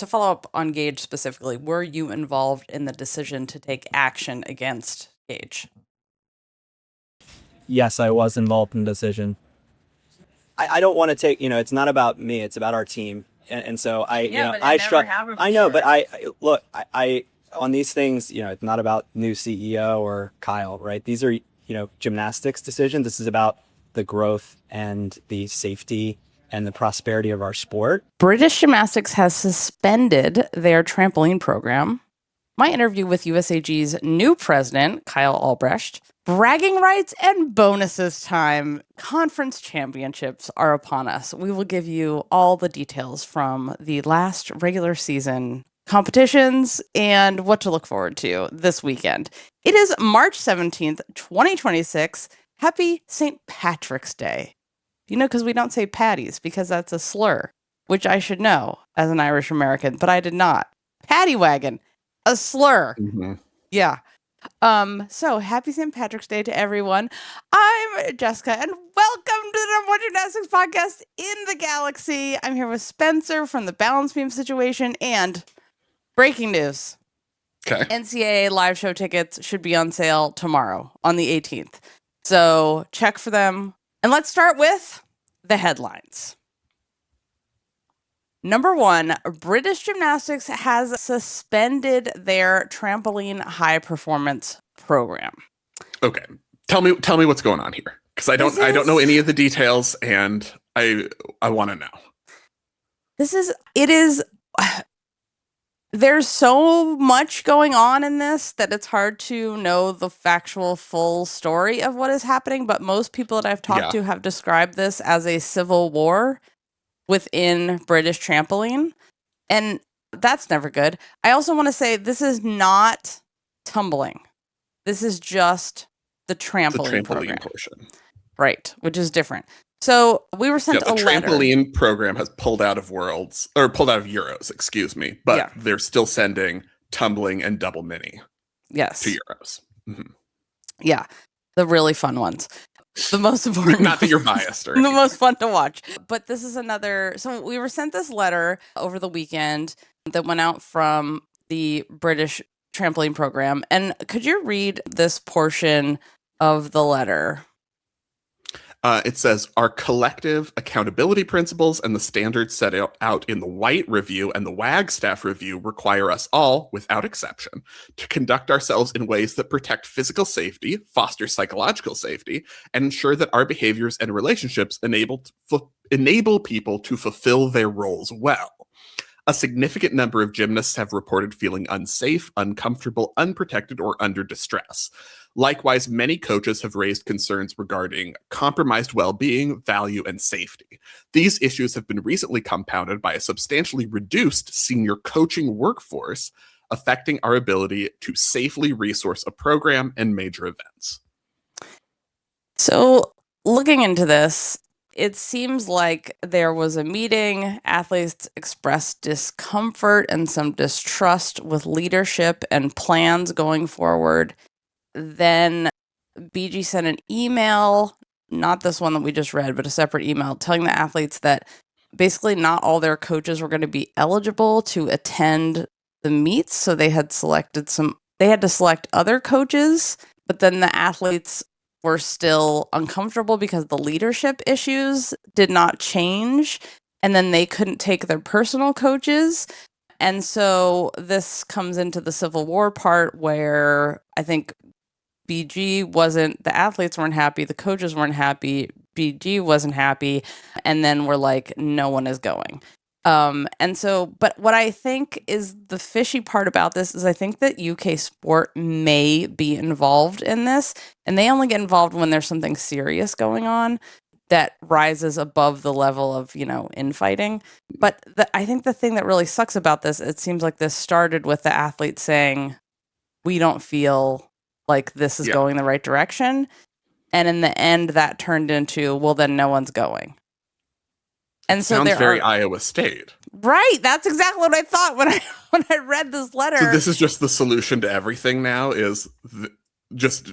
to follow up on GAGE specifically, were you involved in the decision to take action against GAGE? Yes, I was involved in the decision. I don't want to take, it's not about me, it's about our team. And so I know, but I on these things, it's not about new CEO or Kyle, right? These are, gymnastics decisions. This is about the growth and the safety and the prosperity of our sport. British Gymnastics has suspended their trampoline program. My interview with USAG's new president, Kyle Albrecht. Bragging rights and bonuses time. Conference championships are upon us. We will give you all the details from the last regular season competitions and what to look forward to this weekend. It is March 17th, 2026. Happy St. Patrick's Day. Because we don't say patties because that's a slur, which I should know as an Irish American, but I did not. Paddy wagon, a slur. Mm-hmm. Yeah. So happy St. Patrick's Day to everyone. I'm Jessica, and welcome to the number one gymnastics podcast in the galaxy. I'm here with Spencer from the Balance Beam Situation, and breaking news. Okay. NCAA live show tickets should be on sale tomorrow on the 18th. So check for them. And let's start with the headlines. Number one, British Gymnastics has suspended their trampoline high performance program. Okay. Tell me what's going on here. Because I don't know any of the details, and I want to know. There's so much going on in this that it's hard to know the factual full story of what is happening, but most people that I've talked to have described this as a civil war within British trampoline, and that's never good. I also want to say this is not tumbling. This is just the trampoline program. Portion. Right, which is different. So we were sent a letter. The trampoline program has pulled out of Euros, excuse me, but they're still sending tumbling and double mini. Yes. To Euros. Mm-hmm. Yeah, the really fun ones. The most important. Not that you're biased or the most fun to watch. But this is another. So we were sent this letter over the weekend that went out from the British trampoline program. And could you read this portion of the letter? It says, our collective accountability principles and the standards set out in the White Review and the Wagstaff Review require us all, without exception, to conduct ourselves in ways that protect physical safety, foster psychological safety, and ensure that our behaviors and relationships enable people to fulfill their roles well. A significant number of gymnasts have reported feeling unsafe, uncomfortable, unprotected, or under distress. Likewise, many coaches have raised concerns regarding compromised well-being, value, and safety. These issues have been recently compounded by a substantially reduced senior coaching workforce, affecting our ability to safely resource a program and major events. So, looking into this, it seems like there was a meeting. Athletes expressed discomfort and some distrust with leadership and plans going forward. Then BG sent an email, not this one that we just read, but a separate email telling the athletes that basically not all their coaches were going to be eligible to attend the meets. So they had to select other coaches, but then the athletes were still uncomfortable because the leadership issues did not change. And then they couldn't take their personal coaches. And so this comes into the Civil War part where I think the athletes weren't happy, the coaches weren't happy, BG wasn't happy, and then we're like, no one is going. But what I think is the fishy part about this is I think that UK Sport may be involved in this, and they only get involved when there's something serious going on that rises above the level of, infighting. But I think the thing that really sucks about this, it seems like this started with the athletes saying, we don't feel like this is going the right direction. And in the end, that turned into, well, then no one's going. And so sounds very Iowa State. Right. That's exactly what I thought when I read this letter. So this is just the solution to everything now is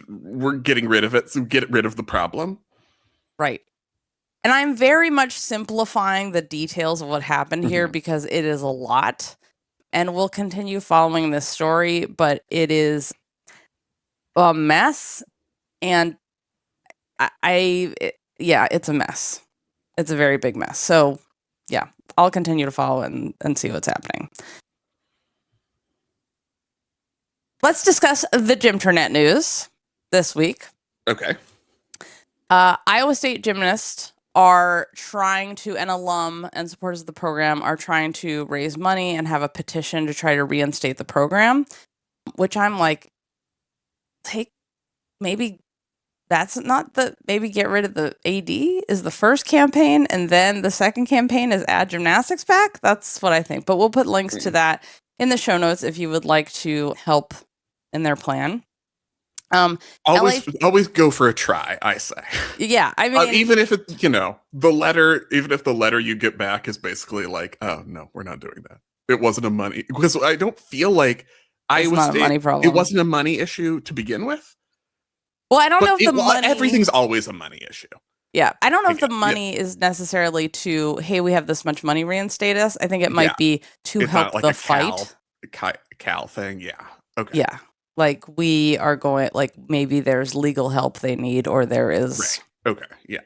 we're getting rid of it. So get rid of the problem. Right. And I'm very much simplifying the details of what happened here because it is a lot. and we'll continue following this story, but it is a mess, and it's a mess. It's a very big mess. So, yeah, I'll continue to follow it and see what's happening. Let's discuss the Gymternet news this week. Okay. Iowa State gymnasts are trying to, and alum and supporters of the program are trying to raise money and have a petition to try to reinstate the program, which I'm like, maybe that's not maybe get rid of the AD is the first campaign, and then the second campaign is add gymnastics back. That's what I think. But we'll put links to that in the show notes if you would like to help in their plan. Always go for a try, I say. Yeah, I mean, even if it, the letter, even if the letter you get back is basically like, oh no, we're not doing that. It wasn't a money, because I don't feel like Iowa State, money problem. It wasn't a money issue to begin with. Well, I don't know if the money, everything's always a money issue. Yeah, I don't know if the money is necessarily to, hey, we have this much money, reinstate us. I think it might be to help the fight. Cal thing, yeah. Okay. Yeah. Like we are going, like maybe there's legal help they need, or there is. Right. Okay. Yeah.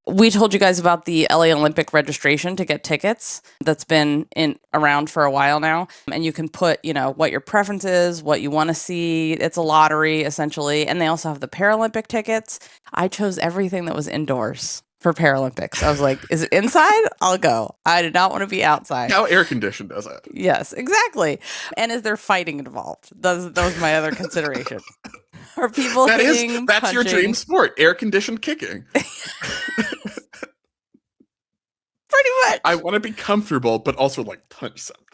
We told you guys about the LA Olympic registration to get tickets. That's been around for a while now, and you can put, what your preference is, what you want to see. It's a lottery essentially, and they also have the Paralympic tickets. I chose everything that was indoors for Paralympics. I was like, is it inside? I'll go. I did not want to be outside. How air conditioned is it? Yes, exactly. And is there fighting involved? That was my other consideration. Are people that's punching? Your dream sport, air conditioned kicking. Pretty much. I want to be comfortable, but also like punch something.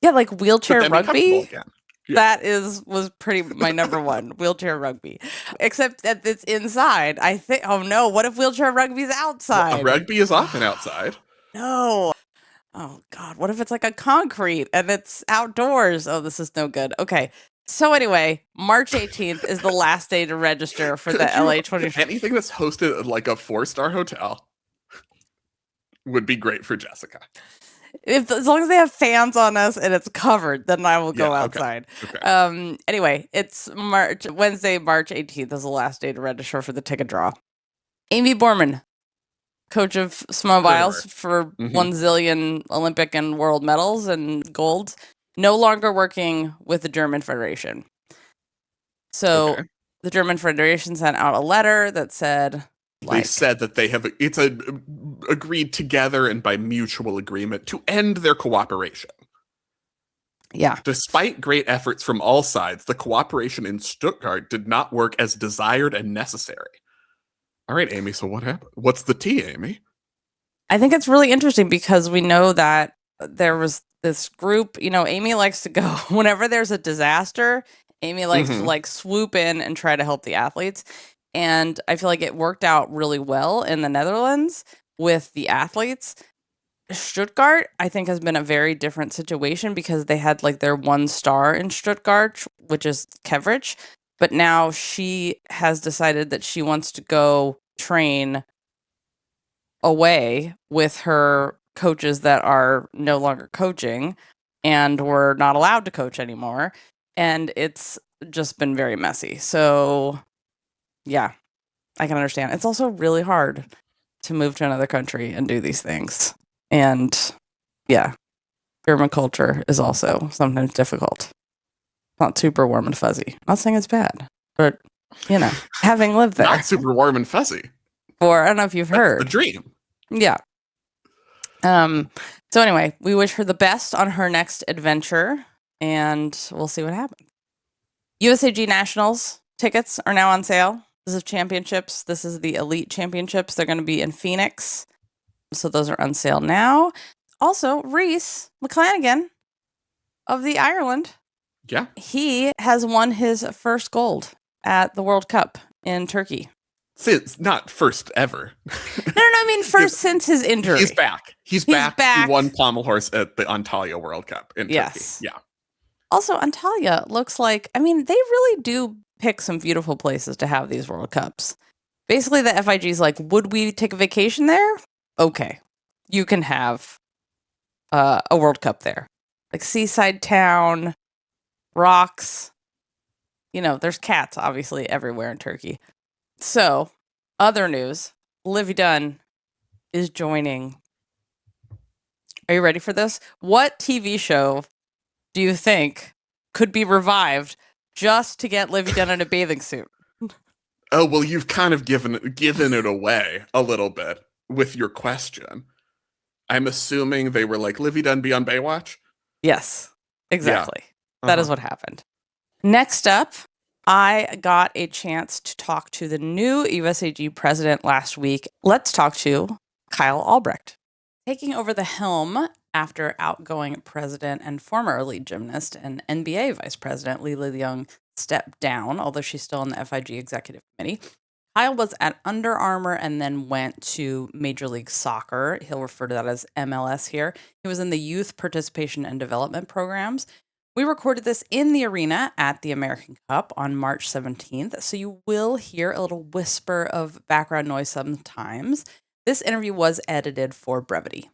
Yeah, like wheelchair rugby. Yeah. That was pretty my number one, wheelchair rugby. Except that it's inside. I think, oh no, what if wheelchair rugby's outside? Well, rugby is often outside. No. Oh God, what if it's like a concrete and it's outdoors? Oh, this is no good. Okay. So anyway, March 18th is the last day to register for the LA 20. Anything that's hosted at like a 4-star hotel would be great for Jessica. As long as they have fans on us and it's covered, then I will go outside. Okay. Anyway, it's Wednesday, March 18th is the last day to register for the ticket draw. Aimee Boorman, coach of snowmobiles for 1 zillion Olympic and world medals and golds, no longer working with the German Federation. So the German Federation sent out a letter that said, they said that it's agreed together and by mutual agreement to end their cooperation. Yeah. Despite great efforts from all sides, the cooperation in Stuttgart did not work as desired and necessary. All right, Aimee, so what happened? What's the tea, Aimee? I think it's really interesting because we know that there was this group, Aimee likes to go whenever there's a disaster. Aimee likes to swoop in and try to help the athletes. And I feel like it worked out really well in the Netherlands with the athletes. Stuttgart, I think, has been a very different situation because they had like their 1 star in Stuttgart, which is Kevrich. But now she has decided that she wants to go train away with her coaches that are no longer coaching and were not allowed to coach anymore. And it's just been very messy. So, yeah, I can understand. It's also really hard to move to another country and do these things. And, yeah, German culture is also sometimes difficult. Not super warm and fuzzy. Not saying it's bad, but, having lived there. Not super warm and fuzzy. I don't know if you've heard. A dream. Yeah. So anyway, we wish her the best on her next adventure, and we'll see what happens. USAG Nationals tickets are now on sale. This is championships. This is the elite championships. They're going to be in Phoenix. So those are on sale now. Also, Reese McClenaghan of the Ireland. Yeah. He has won his first gold at the World Cup in Turkey. Since not first ever. No, I mean first since his injury. He's back. He's back. He won pommel horse at the Antalya World Cup in Turkey. Yeah. Also, Antalya looks like, they really do pick some beautiful places to have these World Cups. Basically, the FIG's like, would we take a vacation there? Okay. You can have a World Cup there. like seaside town, rocks. You know, there's cats obviously everywhere in Turkey. So, other news, Livvy Dunne is joining. Are you ready for this? What TV show do you think could be revived just to get Livvy Dunne in a bathing suit? Oh, well, you've kind of given it away a little bit with your question. I'm assuming they were like, Livvy Dunne be on Baywatch? Yes, exactly. Yeah. That is what happened. Next up, I got a chance to talk to the new USAG president last week. Let's talk to Kyle Albrecht. Taking over the helm after outgoing president and former elite gymnast and NBA vice president Lila Young stepped down, although she's still on the FIG executive committee. Kyle was at Under Armour and then went to Major League Soccer. He'll refer to that as MLS here. He was in the youth participation and development programs. We recorded this in the arena at the American Cup on March 17th, so you will hear a little whisper of background noise sometimes. This interview was edited for brevity.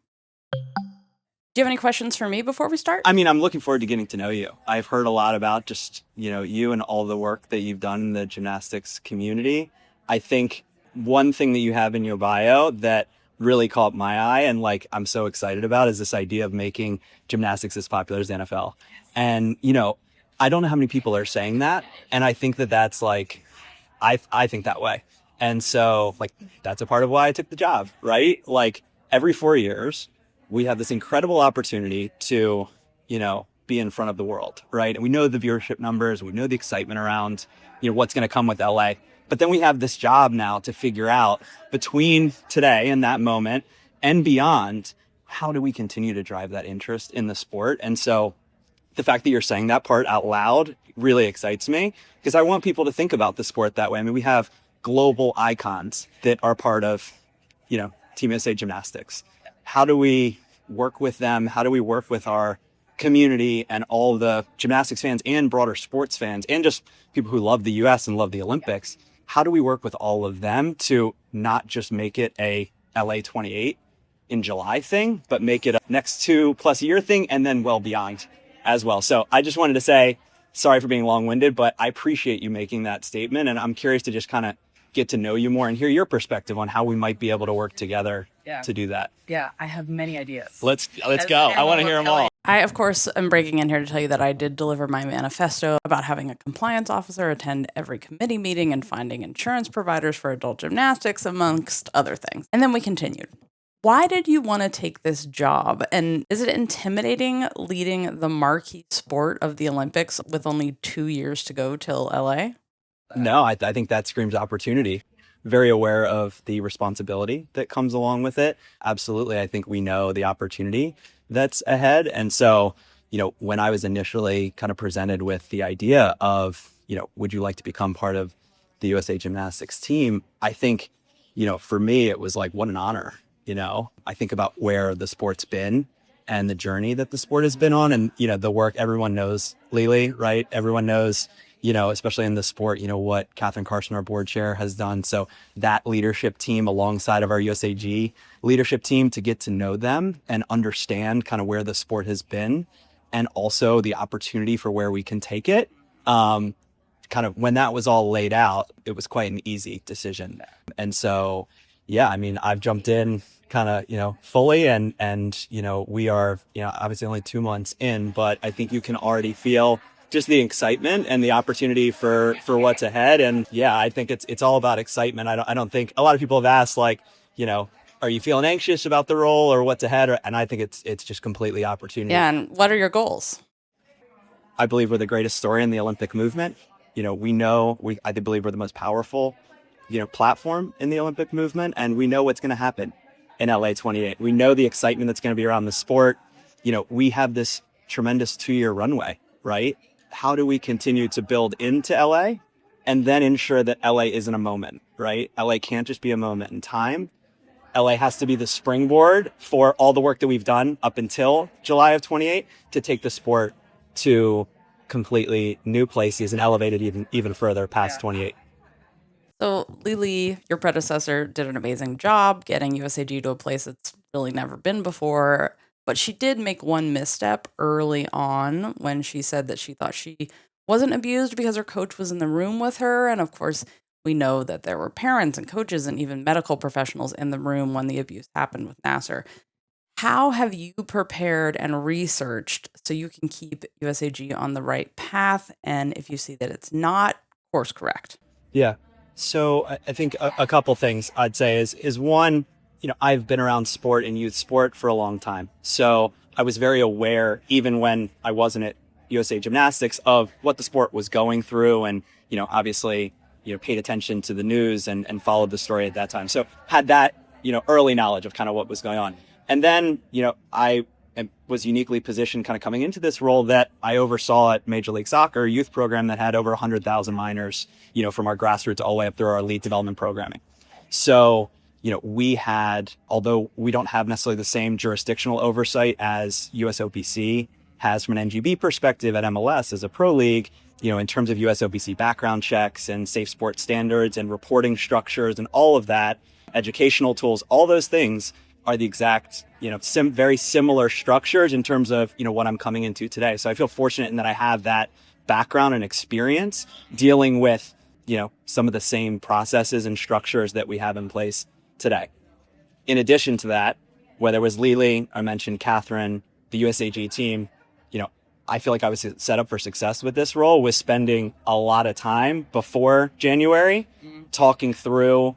Do you have any questions for me before we start? I mean, I'm looking forward to getting to know you. I've heard a lot about just, you and all the work that you've done in the gymnastics community. I think one thing that you have in your bio that really caught my eye and I'm so excited about is this idea of making gymnastics as popular as the NFL. And, I don't know how many people are saying that. And I think that that's I think that way. And so that's a part of why I took the job, right? Every 4 years, we have this incredible opportunity to, be in front of the world, right? And we know the viewership numbers, we know the excitement around, what's going to come with LA. But then we have this job now to figure out between today and that moment and beyond, how do we continue to drive that interest in the sport? And so the fact that you're saying that part out loud really excites me because I want people to think about the sport that way. I mean, we have global icons that are part of, Team USA Gymnastics. How do we work with them? How do we work with our community and all the gymnastics fans and broader sports fans and just people who love the US and love the Olympics? How do we work with all of them to not just make it a LA 28 in July thing, but make it a next 2+ year thing and then well beyond as well. So I just wanted to say, sorry for being long-winded, but I appreciate you making that statement. And I'm curious to just kind of get to know you more and hear your perspective on how we might be able to work together to do that. Yeah, I have many ideas. Let's go. I want to hear them all. I, of course, am breaking in here to tell you that I did deliver my manifesto about having a compliance officer attend every committee meeting and finding insurance providers for adult gymnastics, amongst other things. And then we continued. Why did you want to take this job? And is it intimidating leading the marquee sport of the Olympics with only 2 years to go till LA? No, I think that screams opportunity. Very aware of the responsibility that comes along with it. Absolutely. I think we know the opportunity that's ahead. And so, when I was initially kind of presented with the idea of, would you like to become part of the USA Gymnastics team? I think, for me, it was what an honor. I think about where the sport's been and the journey that the sport has been on and, the work everyone knows Lily, right? Everyone knows, especially in the sport, what Catherine Carson, our board chair, has done. So that leadership team alongside of our USAG leadership team to get to know them and understand kind of where the sport has been and also the opportunity for where we can take it. Kind of when that was all laid out, it was quite an easy decision. And so, yeah, I mean, I've jumped in kind of, fully and, we are, obviously only 2 months in, but I think you can already feel just the excitement and the opportunity for what's ahead. And yeah, I think it's all about excitement. I don't think a lot of people have asked are you feeling anxious about the role or what's ahead? And I think it's just completely opportunity. Yeah. And what are your goals? I believe we're the greatest story in the Olympic movement. I believe we're the most powerful, platform in the Olympic movement. And we know what's going to happen in LA 28. We know the excitement that's going to be around the sport. We have this tremendous 2-year runway, right? How do we continue to build into LA and then ensure that LA isn't a moment, right? LA can't just be a moment in time. LA has to be the springboard for all the work that we've done up until July of 28 to take the sport to completely new places and elevate it even further past 28. So Lily, your predecessor, did an amazing job getting USAG to a place it's really never been before. But she did make one misstep early on when she said that she thought she wasn't abused because her coach was in the room with her. And of course, we know that there were parents and coaches and even medical professionals in the room when the abuse happened with Nassar. How have you prepared and researched so you can keep USAG on the right path? And if you see that it's not, course correct. Yeah. So I think a couple things I'd say is one, I've been around sport and youth sport for a long time. So I was very aware, even when I wasn't at USA Gymnastics, of what the sport was going through, and, obviously, paid attention to the news and followed the story at that time. So had that, early knowledge of kind of what was going on. And then, I was uniquely positioned kind of coming into this role that I oversaw at Major League Soccer, a youth program that had over 100,000 minors, from our grassroots all the way up through our elite development programming. So, we had, although we don't have necessarily the same jurisdictional oversight as USOPC has from an NGB perspective at MLS as a pro league, in terms of USOPC background checks and SafeSport standards and reporting structures and all of that, educational tools, all those things are the exact, very similar structures in terms of, what I'm coming into today. So I feel fortunate in that I have that background and experience dealing with, some of the same processes and structures that we have in place today. In addition to that, whether it was Lily, I mentioned Catherine, the USAG team, I feel like I was set up for success with this role, with spending a lot of time before January talking through,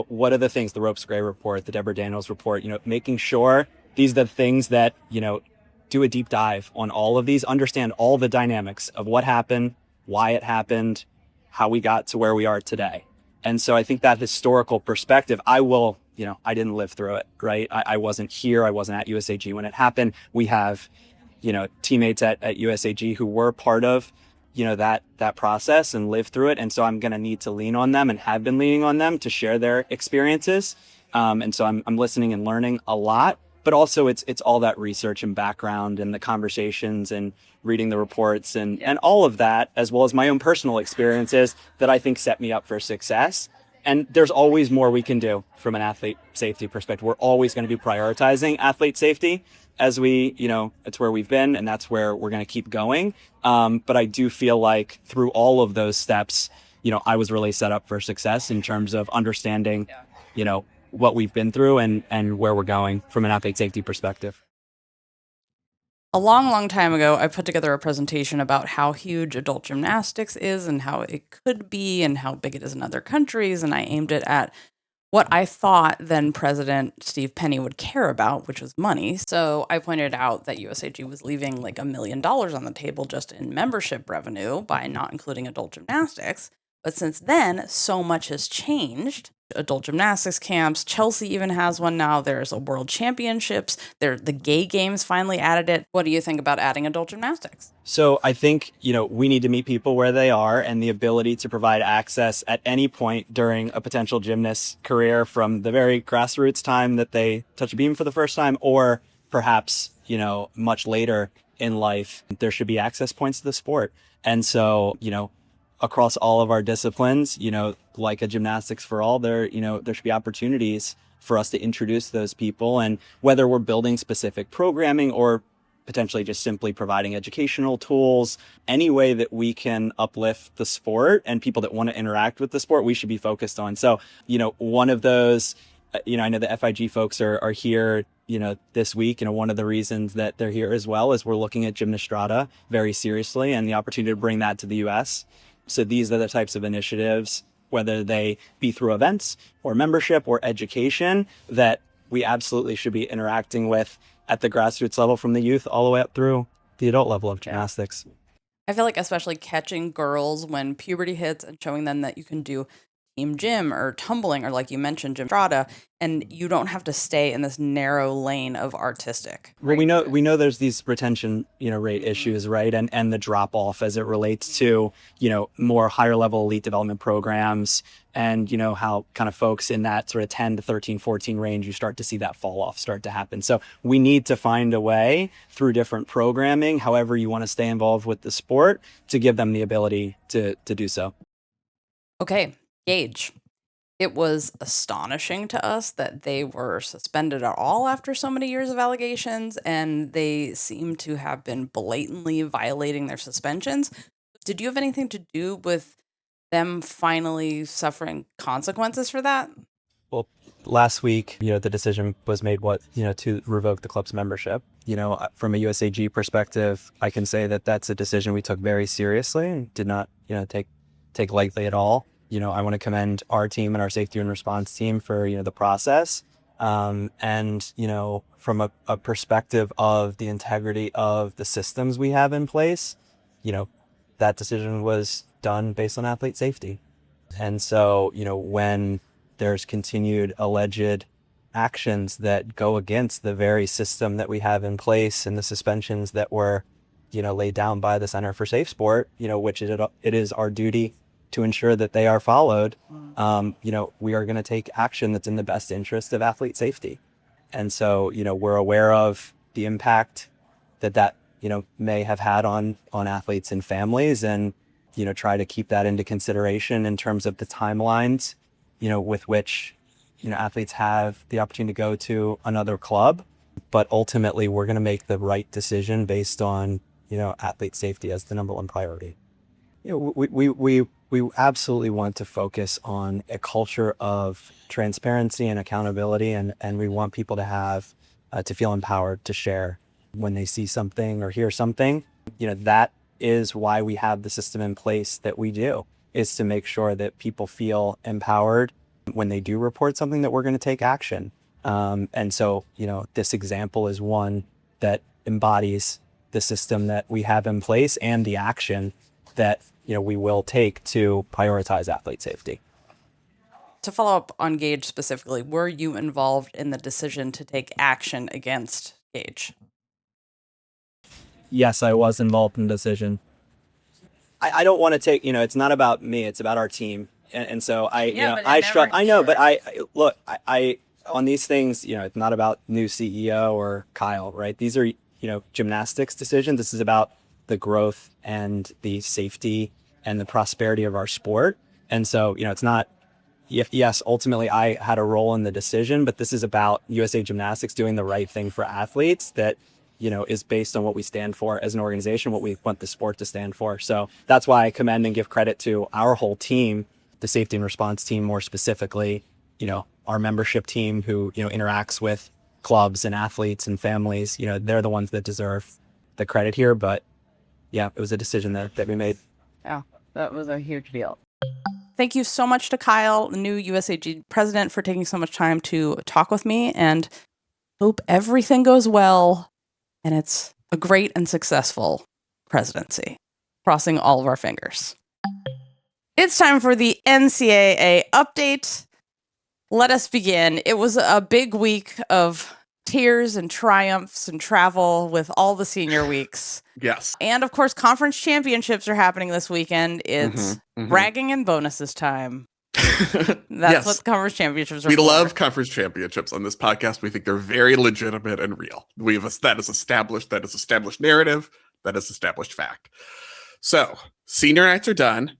what are the things, the Ropes Gray report, the Deborah Daniels report, making sure these are the things that, do a deep dive on all of these, understand all the dynamics of what happened, why it happened, how we got to where we are today. And so I think that historical perspective, I didn't live through it, right? I wasn't here. I wasn't at USAG when it happened. We have, teammates at USAG who were part of, that process and lived through it. And so I'm going to need to lean on them and have been leaning on them to share their experiences. And so I'm listening and learning a lot, but also it's all that research and background and the conversations and reading the reports and all of that, as well as my own personal experiences that I think set me up for success. And there's always more we can do from an athlete safety perspective. We're always going to be prioritizing athlete safety as we, it's where we've been and that's where we're going to keep going. But I do feel like through all of those steps, I was really set up for success in terms of understanding, what we've been through and where we're going from an athlete safety perspective. A long, long time ago, I put together a presentation about how huge adult gymnastics is and how it could be and how big it is in other countries. And I aimed it at what I thought then President Steve Penny would care about, which was money. So I pointed out that USAG was leaving like $1 million on the table just in membership revenue by not including adult gymnastics. But since then, so much has changed. Adult gymnastics camps, Chelsea even has one now. There's a world championships. The gay games finally added it. What do you think about adding adult gymnastics? So I think, we need to meet people where they are, and the ability to provide access at any point during a potential gymnast's career, from the very grassroots time that they touch a beam for the first time, or perhaps, much later in life, there should be access points to the sport. And so, across all of our disciplines, like a Gymnastics for All, there should be opportunities for us to introduce those people. And whether we're building specific programming or potentially just simply providing educational tools, any way that we can uplift the sport and people that want to interact with the sport, we should be focused on. So, one of those, I know the FIG folks are here, this week. One of the reasons that they're here as well is we're looking at Gymnastrata very seriously and the opportunity to bring that to the US. So these are the types of initiatives, whether they be through events or membership or education, that we absolutely should be interacting with at the grassroots level, from the youth all the way up through the adult level of gymnastics. I feel like especially catching girls when puberty hits and showing them that you can do team gym or tumbling, or like you mentioned, Gymstrata, and you don't have to stay in this narrow lane of artistic. Well, we know there's these retention, rate issues, right? And the drop off as it relates to, more higher level elite development programs, and, how kind of folks in that sort of 10 to 13, 14 range, you start to see that fall off start to happen. So we need to find a way through different programming, however you want to stay involved with the sport, to give them the ability to do so. Okay. GAGE. It was astonishing to us that they were suspended at all after so many years of allegations, and they seem to have been blatantly violating their suspensions. Did you have anything to do with them finally suffering consequences for that? Well, last week, the decision was made, to revoke the club's membership. From a USAG perspective, I can say that that's a decision we took very seriously and did not, take lightly at all. I want to commend our team and our safety and response team for, the process. And, from a perspective of the integrity of the systems we have in place, that decision was done based on athlete safety. And so, when there's continued alleged actions that go against the very system that we have in place and the suspensions that were, laid down by the Center for SafeSport, which it is our duty to ensure that they are followed, we are going to take action that's in the best interest of athlete safety. And so, we're aware of the impact that may have had on athletes and families, and, try to keep that into consideration in terms of the timelines, with which, athletes have the opportunity to go to another club. But ultimately, we're going to make the right decision based on, athlete safety as the number one priority. We absolutely want to focus on a culture of transparency and accountability, and we want people to have to feel empowered to share when they see something or hear something. That is why we have the system in place that we do, is to make sure that people feel empowered when they do report something, that we're going to take action. And so, this example is one that embodies the system that we have in place and the action that we will take to prioritize athlete safety. To follow up on GAGE specifically, were you involved in the decision to take action against GAGE? Yes, I was involved in the decision. I don't want to take, it's not about me, it's about our team. And so I know, but I on these things, it's not about new CEO or Kyle, right? These are, gymnastics decisions. This is about the growth and the safety and the prosperity of our sport. And so, it's not, yes, ultimately I had a role in the decision, but this is about USA Gymnastics doing the right thing for athletes that, is based on what we stand for as an organization, what we want the sport to stand for. So that's why I commend and give credit to our whole team, the safety and response team more specifically, our membership team who, interacts with clubs and athletes and families. They're the ones that deserve the credit here. But yeah, it was a decision that we made. Yeah, that was a huge deal. Thank you so much to Kyle, the new USAG president, for taking so much time to talk with me, and hope everything goes well and it's a great and successful presidency. Crossing all of our fingers. It's time for the NCAA update. Let us begin. It was a big week of tears and triumphs and travel with all the senior weeks. Yes. And of course, conference championships are happening this weekend. It's bragging and bonuses time. That's what the conference championships are We for. love conference championships on this podcast. We think they're very legitimate and real. That is established narrative. That is established fact. So senior nights are done.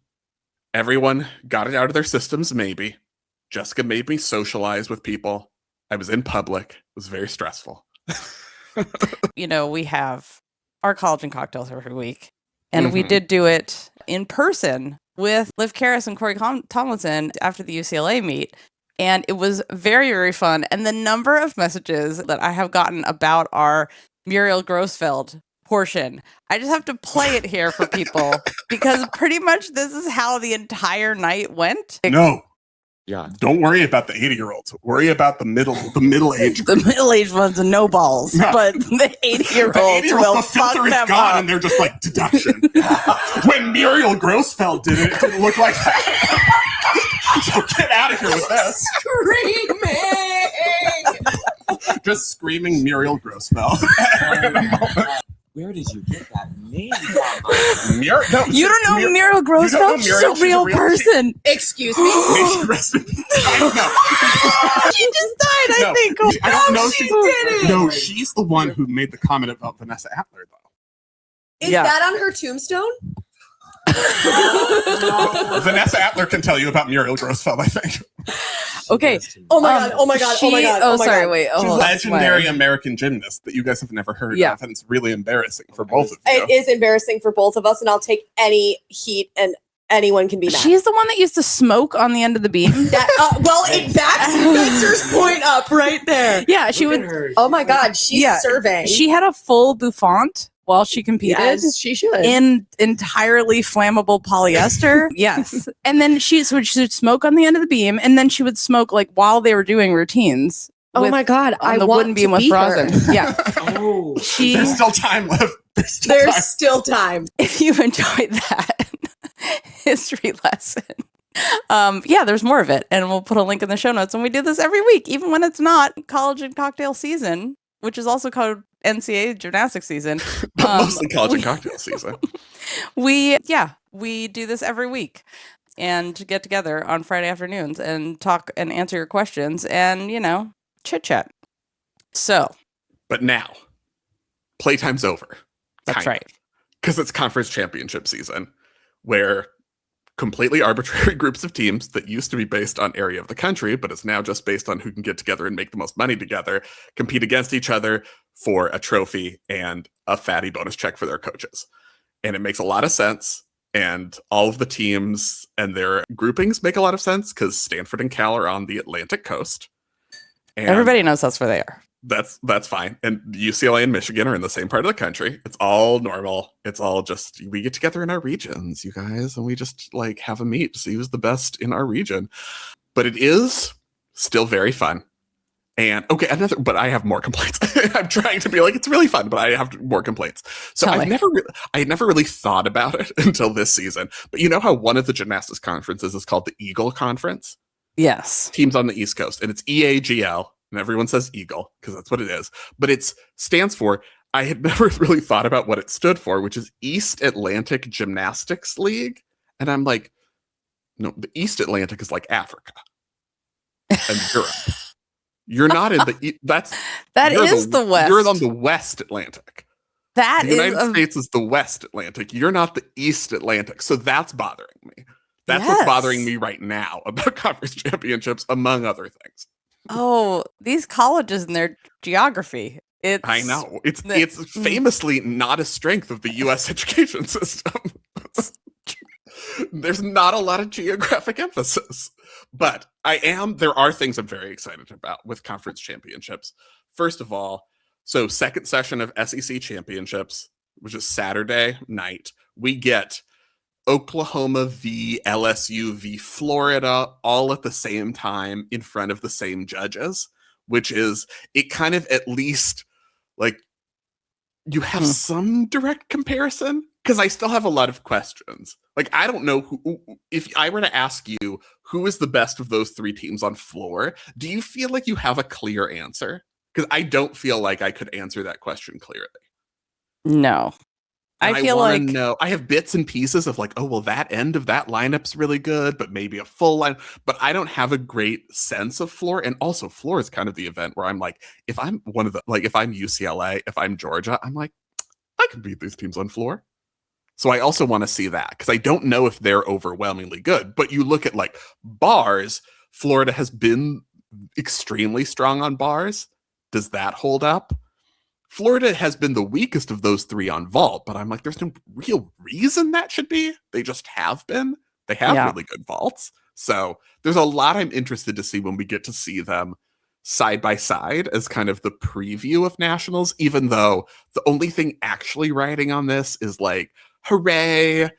Everyone got it out of their systems, maybe. Jessica made me socialize with people. I was in public. It was very stressful. We have our college and cocktails every week. And we did do it in person with Liv Karras and Corey Tomlinson after the UCLA meet. And it was very, very fun. And the number of messages that I have gotten about our Muriel Grossfeld portion, I just have to play it here for people because pretty much this is how the entire night went. No. Yeah. Don't worry about the 80-year-olds. Worry about the middle-aged. The middle-aged ones are no balls, but the 80-year-olds will fuck them gone, up. and they're just like, deduction. When Muriel Grossfeld did it didn't look like that. So get out of here with this. Screaming! Just screaming Muriel Grossfeld. Where did you get that name You don't know Muriel Grossfeld? She's a real person. Excuse me? May she rest in peace. She just died, I think. I don't know she didn't. No, she's the one who made the comment about Vanessa Atler, though. Is that on her tombstone? Vanessa Atler can tell you about Muriel Grossfeld, I think. Okay. Oh my god! Oh my god! Oh my god! Oh, Oh my sorry. god! Wait. She's a Oh, legendary American gymnast that you guys have never heard Yeah. of, and it's really embarrassing for both of you. It is embarrassing for both of us, and I'll take any heat, and anyone can be mad. She's the one that used to smoke on the end of the beam. That, well, it backs Spencer's point up right there. Yeah, she Look would. at her. Oh my god, she's Yeah, serving. She had a full bouffant while she competed. Yes, she should. In entirely flammable polyester. Yes. And then she would smoke on the end of the beam, and then she would smoke like while they were doing routines. Oh my god, on I the want wooden beam to with be her. rosin. Yeah. Oh. There's still time left. There's still time. If you enjoyed that history lesson. Yeah, there's more of it. And we'll put a link in the show notes. And we do this every week, even when it's not college and cocktail season, which is also called NCAA gymnastics season. But mostly college and cocktail season. We do this every week and get together on Friday afternoons and talk and answer your questions and, chit chat. So. But now, playtime's over. That's right. Because it's conference championship season, where completely arbitrary groups of teams that used to be based on area of the country, but is now just based on who can get together and make the most money together, compete against each other for a trophy and a fatty bonus check for their coaches. And it makes a lot of sense. And all of the teams and their groupings make a lot of sense because Stanford and Cal are on the Atlantic coast. And everybody knows that's where they are. That's fine. And UCLA and Michigan are in the same part of the country. It's all normal. It's all just, we get together in our regions, you guys, and we just like have a meet to see who's the best in our region. But it is still very fun. And okay, but I have more complaints. I'm trying to be like, it's really fun, but I have more complaints. So I had never really thought about it until this season. But you know how one of the gymnastics conferences is called the Eagle Conference? Yes. Teams on the East Coast, and it's EAGL. And everyone says Eagle because that's what it is. But it stands for, I had never really thought about what it stood for, which is East Atlantic Gymnastics League. And I'm like, no, the East Atlantic is like Africa and Europe. You're not in the, that is the West. You're on the West Atlantic. The United States is the West Atlantic. You're not the East Atlantic. So that's bothering me. That's what's bothering me right now about conference championships, among other things. Oh, these colleges and their geography. I know. It's famously not a strength of the U.S. education system. There's not a lot of geographic emphasis. But there are things I'm very excited about with conference championships. First of all, so second session of SEC championships, which is Saturday night, we get Oklahoma v. LSU v. Florida all at the same time in front of the same judges, which is, it kind of at least like you have some direct comparison, because I still have a lot of questions. Like, I don't know who, if I were to ask you who is the best of those three teams on floor, do you feel like you have a clear answer? Because I don't feel like I could answer that question clearly. No. I feel like no, I have bits and pieces of like, oh, well, that end of that lineup's really good, but maybe a full line. But I don't have a great sense of floor. And also, floor is kind of the event where I'm like, if I'm if I'm UCLA, if I'm Georgia, I'm like, I can beat these teams on floor. So I also want to see that because I don't know if they're overwhelmingly good. But you look at like bars, Florida has been extremely strong on bars. Does that hold up? Florida has been the weakest of those three on vault, but I'm like, there's no real reason that should be. They just have been. They have really good vaults. So there's a lot I'm interested to see when we get to see them side by side as kind of the preview of nationals, even though the only thing actually riding on this is like, hooray,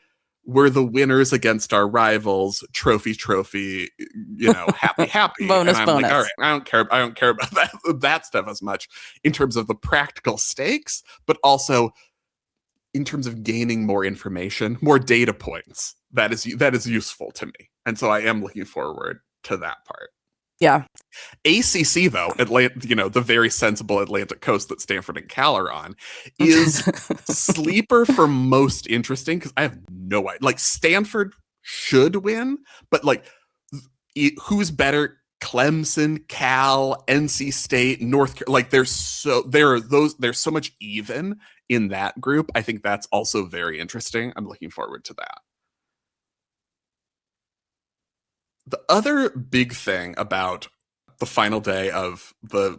we're the winners against our rivals, trophy, happy. bonus. Like, all right, I don't care about that stuff as much in terms of the practical stakes, but also in terms of gaining more information, more data points. That is useful to me. And so I am looking forward to that part. Yeah. ACC, though, the very sensible Atlantic coast that Stanford and Cal are on, is sleeper for most interesting because I have no idea. Like, Stanford should win, but like, who's better? Clemson, Cal, NC State, North Carolina. Like, there's so much even in that group. I think that's also very interesting. I'm looking forward to that. The other big thing about the final day of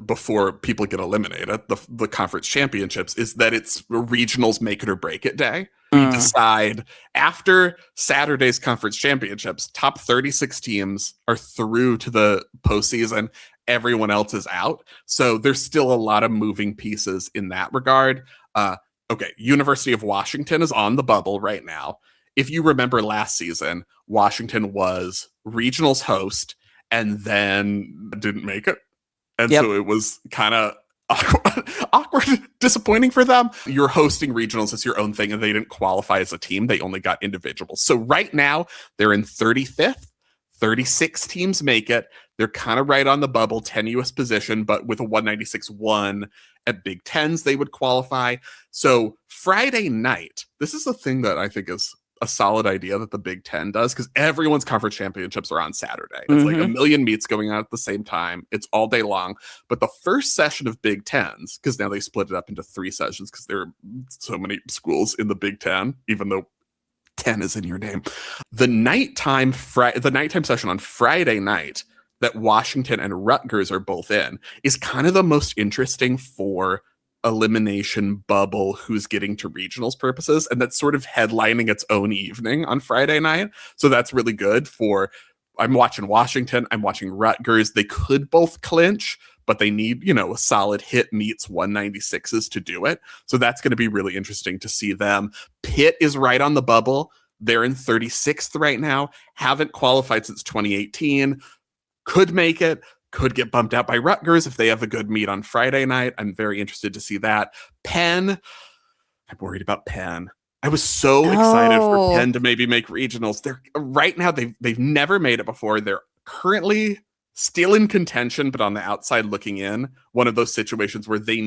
before people get eliminated, the conference championships, is that it's regionals make it or break it day. We decide after Saturday's conference championships, top 36 teams are through to the postseason. Everyone else is out. So there's still a lot of moving pieces in that regard. Okay, University of Washington is on the bubble right now. If you remember last season, Washington was regionals host and then didn't make it. And so it was kind of awkward, disappointing for them. You're hosting regionals as your own thing, and they didn't qualify as a team. They only got individuals. So right now, they're in 35th. 36 teams make it. They're kind of right on the bubble, tenuous position, but with a 196-1 at Big Tens, they would qualify. So Friday night, this is the thing that I think is a solid idea that the Big Ten does, because everyone's conference championships are on Saturday. It's like a million meets going on at the same time. It's all day long. But the first session of Big Tens, because now they split it up into 3 sessions because there are so many schools in the Big Ten, even though 10 is in your name. The nighttime session on Friday night that Washington and Rutgers are both in is kind of the most interesting for elimination bubble who's getting to regionals purposes, and that's sort of headlining its own evening on Friday night. So that's really good for, I'm watching Washington, I'm watching Rutgers. They could both clinch, but they need, a solid hit meets 196s to do it. So that's going to be really interesting to see them. Pitt is right on the bubble. They're in 36th right now, haven't qualified since 2018, could make it, could get bumped out by Rutgers if they have a good meet on Friday night. I'm very interested to see that. Penn, I'm worried about Penn. I was so excited for Penn to maybe make regionals. They're right now, they've never made it before. They're currently still in contention, but on the outside looking in, one of those situations where they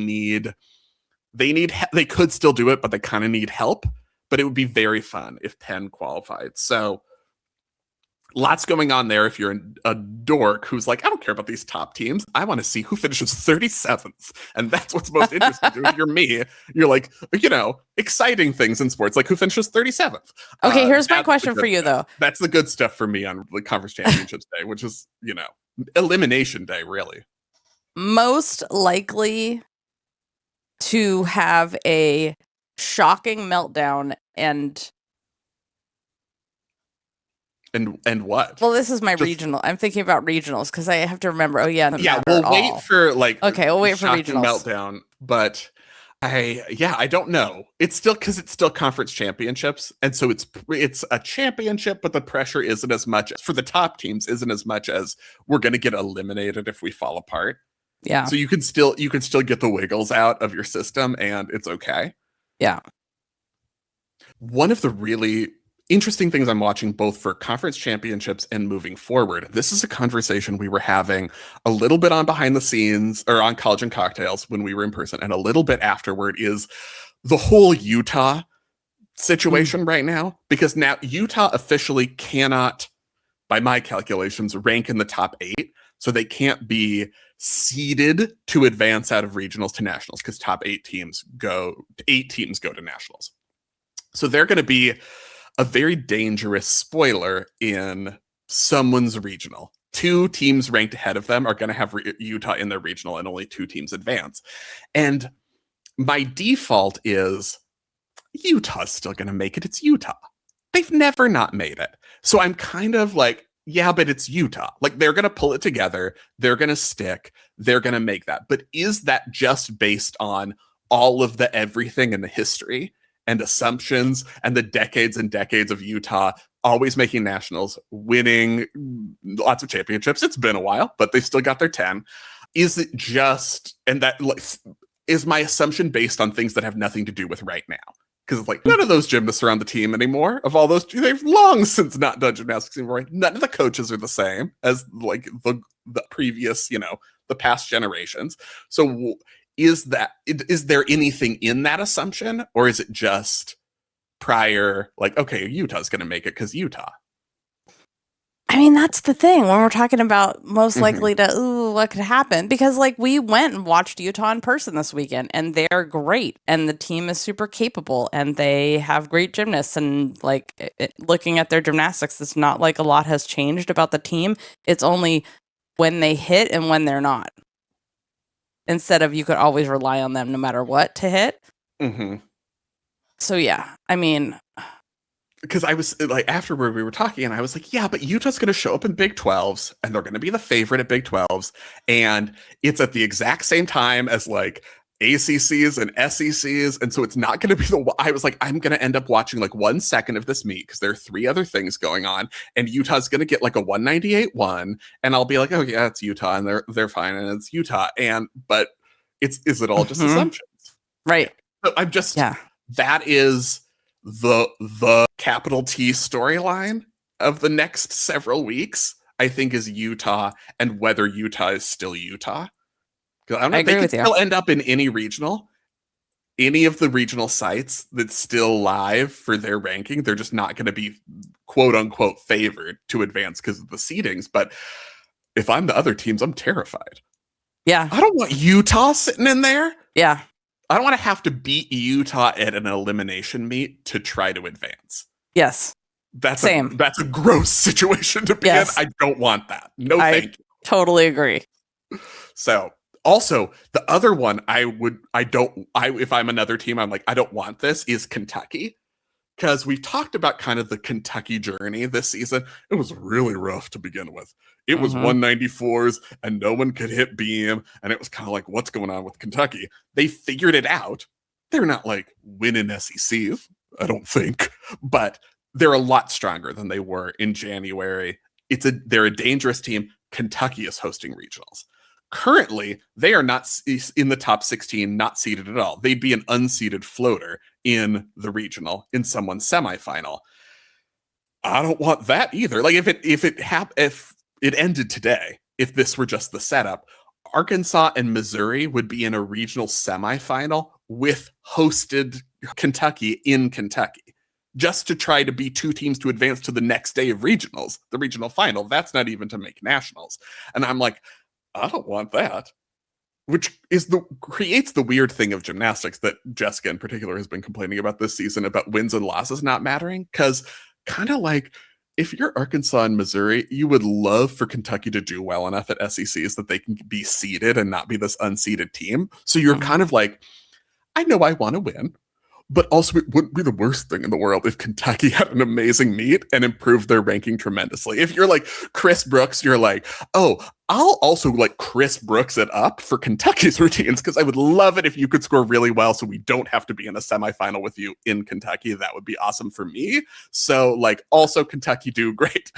could still do it, but they kind of need help. But it would be very fun if Penn qualified. So lots going on there if you're a dork who's like, I don't care about these top teams. I want to see who finishes 37th. And that's what's most interesting. If you're me, you're like, exciting things in sports, like who finishes 37th. Okay, here's my question for you, though. That's the good stuff for me on the conference championships day, which is, elimination day, really. Most likely to have a shocking meltdown and what? Well, this is my regional. I'm thinking about regionals because I have to remember. We'll wait for we'll wait for regionals meltdown. But I don't know. It's still conference championships, and so it's a championship, but the pressure isn't as much for the top teams. Isn't as much as we're going to get eliminated if we fall apart. Yeah. So you can still get the wiggles out of your system, and it's okay. Yeah. One of the really interesting things I'm watching both for conference championships and moving forward. This is a conversation we were having a little bit on behind the scenes or on College and Cocktails when we were in person, and a little bit afterward is the whole Utah situation right now, because now Utah officially cannot, by my calculations, rank in the top 8. So they can't be seeded to advance out of regionals to nationals because top 8 teams go to nationals. So they're going to be a very dangerous spoiler in someone's regional. 2 teams ranked ahead of them are going to have Utah in their regional, and only 2 teams advance. And my default is Utah's still going to make it. It's Utah. They've never not made it. So I'm kind of like, yeah, but it's Utah. Like, they're going to pull it together. They're going to stick. They're going to make that. But is that just based on all of the everything in the history and assumptions and the decades and decades of Utah always making nationals, winning lots of championships? It's been a while, but they've still got their 10. Is it just, and that is my assumption based on things that have nothing to do with right now? Because it's like, none of those gymnasts are on the team anymore. Of all those, they've long since not done gymnastics anymore. None of the coaches are the same as like the previous, the past generations. So is there anything in that assumption, or is it just prior, like, okay, Utah's going to make it because Utah? I mean, that's the thing when we're talking about most likely to, what could happen? Because like we went and watched Utah in person this weekend and they're great and the team is super capable and they have great gymnasts and like looking at their gymnastics, it's not like a lot has changed about the team. It's only when they hit and when they're not. Instead of you could always rely on them no matter what to hit. So yeah, I mean, because I was like, afterward we were talking and I was like, yeah, but Utah's going to show up in Big 12s and they're going to be the favorite at Big 12s. And it's at the exact same time as like ACCs and SECs. And so it's not going to be I was like, I'm going to end up watching like 1 second of this meet because there are 3 other things going on. And Utah's going to get like a 198-1. And I'll be like, oh yeah, it's Utah and they're fine. And it's Utah. But is it all just assumptions? Right. So I'm just, that is the capital T storyline of the next several weeks, I think, is Utah and whether Utah is still Utah. Because I don't know, they could still end up in any regional, any of the regional sites that's still live for their ranking. They're just not going to be quote unquote favored to advance because of the seedings. But if I'm the other teams, I'm terrified. Yeah. I don't want Utah sitting in there. Yeah. I don't want to have to beat Utah at an elimination meet to try to advance. Yes. That's a gross situation to be in. I don't want that. No, thank you. Totally agree. So also the other one if I'm another team, I'm like, I don't want this, is Kentucky. Because we've talked about kind of the Kentucky journey this season. It was really rough to begin with. It was 194s and no one could hit beam. And it was kind of like, what's going on with Kentucky? They figured it out. They're not like winning SECs, I don't think. But they're a lot stronger than they were in January. They're a dangerous team. Kentucky is hosting regionals. Currently, they are not in the top 16, not seeded at all. They'd be an unseeded floater in the regional in someone's semifinal. I don't want that either. Like if it ended today, if this were just the setup, Arkansas and Missouri would be in a regional semifinal with hosted Kentucky in Kentucky, just to try to be 2 teams to advance to the next day of regionals, the regional final. That's not even to make nationals. And I'm like, I don't want that. Which creates the weird thing of gymnastics that Jessica in particular has been complaining about this season about wins and losses not mattering. Because kind of like, if you're Arkansas and Missouri, you would love for Kentucky to do well enough at SECs that they can be seeded and not be this unseeded team. So you're kind of like, I know I want to win, but also it wouldn't be the worst thing in the world if Kentucky had an amazing meet and improved their ranking tremendously. If you're like Chris Brooks, you're like, oh, I'll also like Chris Brooks it up for Kentucky's routines because I would love it if you could score really well so we don't have to be in a semifinal with you in Kentucky. That would be awesome for me. So like also Kentucky do great.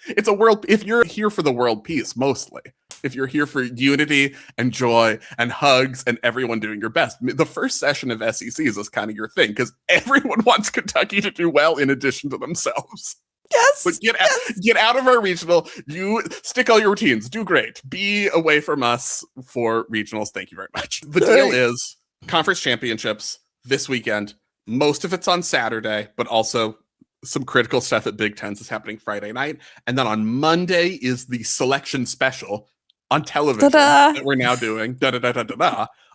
It's a world, if you're here for the world peace, mostly. If you're here for unity and joy and hugs and everyone doing your best. The first session of SECs is kind of your thing because everyone wants Kentucky to do well in addition to themselves. Yes. But get out of our regional. You stick all your routines. Do great. Be away from us for regionals. Thank you very much. The deal is conference championships this weekend. Most of it's on Saturday, but also some critical stuff at Big Tens is happening Friday night. And then on Monday is the selection special on television that we're now doing.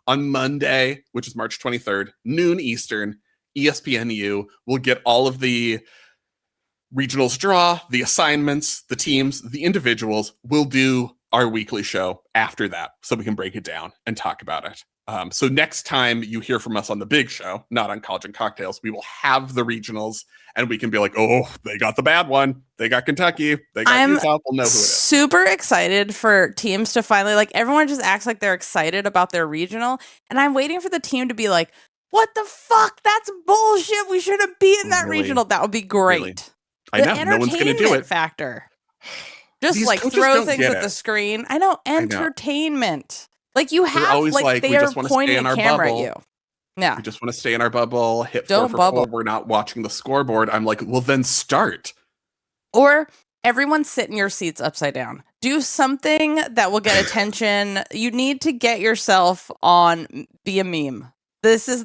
On Monday, which is March 23rd, noon Eastern, ESPNU will get all of the regionals draw, the assignments, the teams, the individuals. We'll do our weekly show after that so we can break it down and talk about it. So next time you hear from us on the big show, not on College and Cocktails, we will have the regionals and we can be like, oh, they got the bad one. They got Kentucky. They got Utah. We'll know who it is. Super excited for teams to finally, like, everyone just acts like they're excited about their regional. And I'm waiting for the team to be like, what the fuck? That's bullshit. We shouldn't be in that regional. That would be great. Really? I know. No one's going to do it. Factor. Just These like coaches throw don't things get at it. the screen. I know. Entertainment. Like you have, always like, we they're just want to pointing stay in a our camera bubble. at you. Yeah. We just want to stay in our bubble, hit Don't 4 for bubble. 4. We're not watching the scoreboard. I'm like, well, then start. Or everyone sit in your seats upside down. Do something that will get attention. You need to get yourself on, be a meme. This is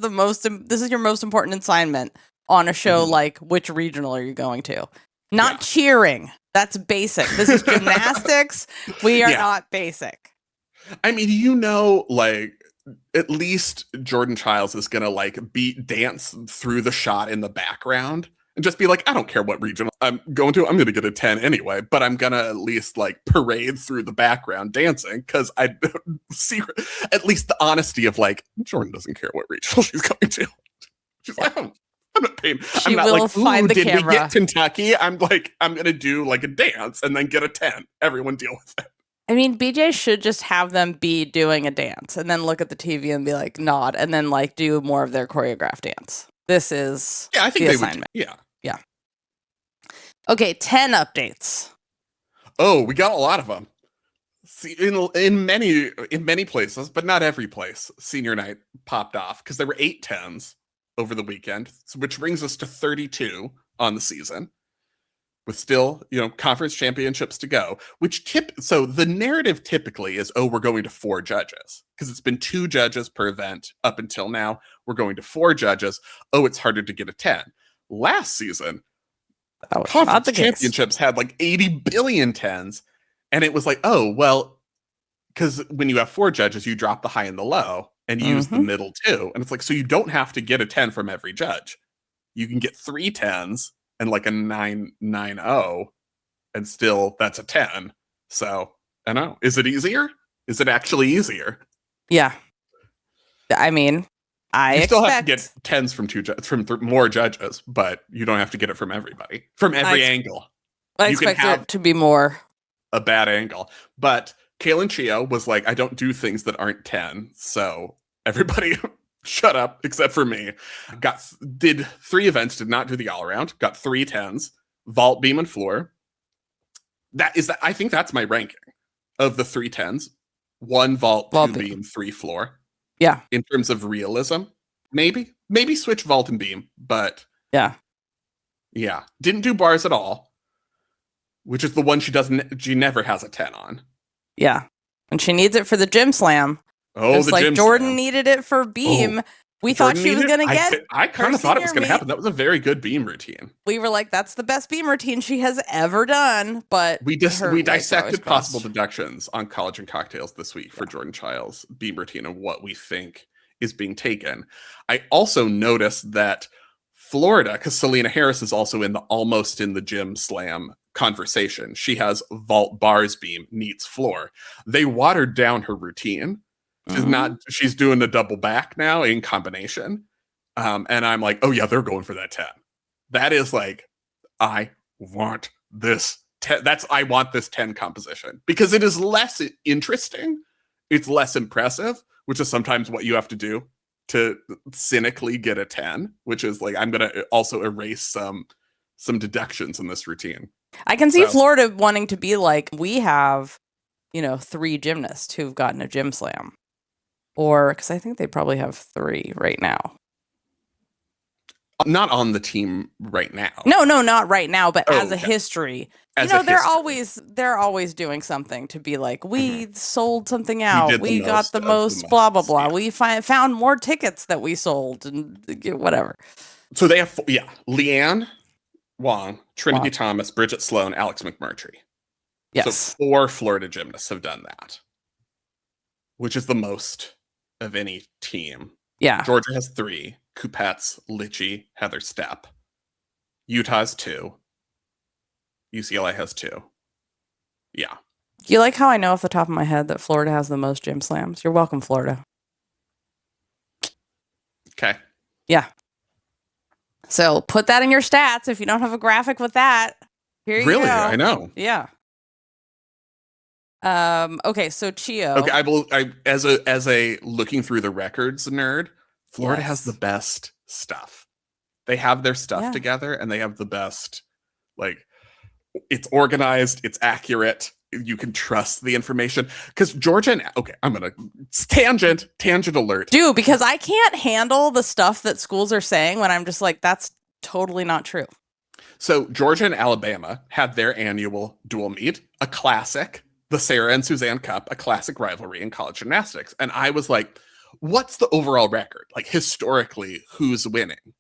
your most important assignment on a show like which regional are you going to? Not cheering. That's basic. This is gymnastics. We are not basic. I mean, like, at least Jordan Chiles is gonna like dance through the shot in the background and just be like, I don't care what region I'm going to, I'm gonna get a 10 anyway, but I'm gonna at least like parade through the background dancing, because I see at least the honesty of like, Jordan doesn't care what regional she's going to. She's like, I'm not paying. She I'm not will like, find the did camera. we get Kentucky? I'm like, I'm gonna do like a dance and then get a 10. Everyone deal with it. I mean, BJ should just have them be doing a dance and then look at the TV and be like, nod, and then like do more of their choreographed dance. This is I think the they assignment. would. Yeah. Okay, 10 updates. Oh, we got a lot of them. See, in many places, but not every place, senior night popped off because there were 8 10s over the weekend, which brings us to 32 on the season, with still, conference championships to go. So the narrative typically is, oh, we're going to 4 judges, because it's been 2 judges per event up until now. We're going to 4 judges. Oh, it's harder to get a 10. Last season, conference championships had like 80 billion 10s, and it was like, oh, well, because when you have 4 judges, you drop the high and the low and use the middle too. And it's like, so you don't have to get a 10 from every judge. You can get 3 10s and like a 9.90, and still that's a 10. So I don't know. Is it easier? Is it actually easier? Yeah. I mean, you still have to get 10s from more judges, but you don't have to get it from everybody, from every angle. I expect it to be more a bad angle. But Kaylin Chio was like, I don't do things that aren't 10. So everybody shut up except for me. Did 3 events, did not do the all around, got 3 10s, vault, beam, and floor. I think that's my ranking of the 3 10s. 1 vault, 2 beam, 3 floor. Yeah. In terms of realism, maybe switch vault and beam, but yeah. Didn't do bars at all, which is the one she never has a 10 on. Yeah. And she needs it for the gym slam. Oh, it's like Jordan needed it for beam. We thought she was going to get I kind of thought it was going to happen. That was a very good beam routine. We were like, that's the best beam routine she has ever done. But we dissected possible deductions on College and Cocktails this week for Jordan Chiles' beam routine and what we think is being taken. I also noticed that Florida, because Selena Harris is also almost in the gym slam conversation. She has vault, bars, beam, neats, floor. They watered down her routine. She's doing the double back now in combination. And I'm like, oh yeah, they're going for that 10. That is like, I want this 10. I want this 10 composition, because it is less interesting. It's less impressive, which is sometimes what you have to do to cynically get a 10, which is like, I'm going to also erase some deductions in this routine. I can see Florida wanting to be like, we have, 3 gymnasts who've gotten a gym slam. Or, because I think they probably have 3 right now. Not on the team right now. No, not right now, but as a history. They're always doing something to be like, we sold something out. We got the most, blah, blah, blah. Yeah. We found more tickets that we sold and whatever. So they have, Leanne Wong, Trinity Thomas, Bridget Sloan, Alex McMurtry. Yes. So 4 Florida gymnasts have done that, which is the most of any team. Yeah. Georgia has 3. Kupets, Litchi, Heather Stepp. Utah has 2. UCLA has 2. Yeah. Do you like how I know off the top of my head that Florida has the most gym slams? You're welcome, Florida. Okay. Yeah. So put that in your stats if you don't have a graphic with that. Here you go. Really? I know. Yeah. Okay, so Chio. Okay, I as a looking through the records nerd, Florida has the best stuff. They have their stuff together, and they have the best, like, it's organized, it's accurate, you can trust the information. Because Georgia I'm gonna tangent alert. Dude, because I can't handle the stuff that schools are saying when I'm just like, that's totally not true. So Georgia and Alabama had their annual dual meet, a classic. The Sarah and Suzanne Cup, a classic rivalry in college gymnastics. And I was like, what's the overall record? Like, historically, who's winning?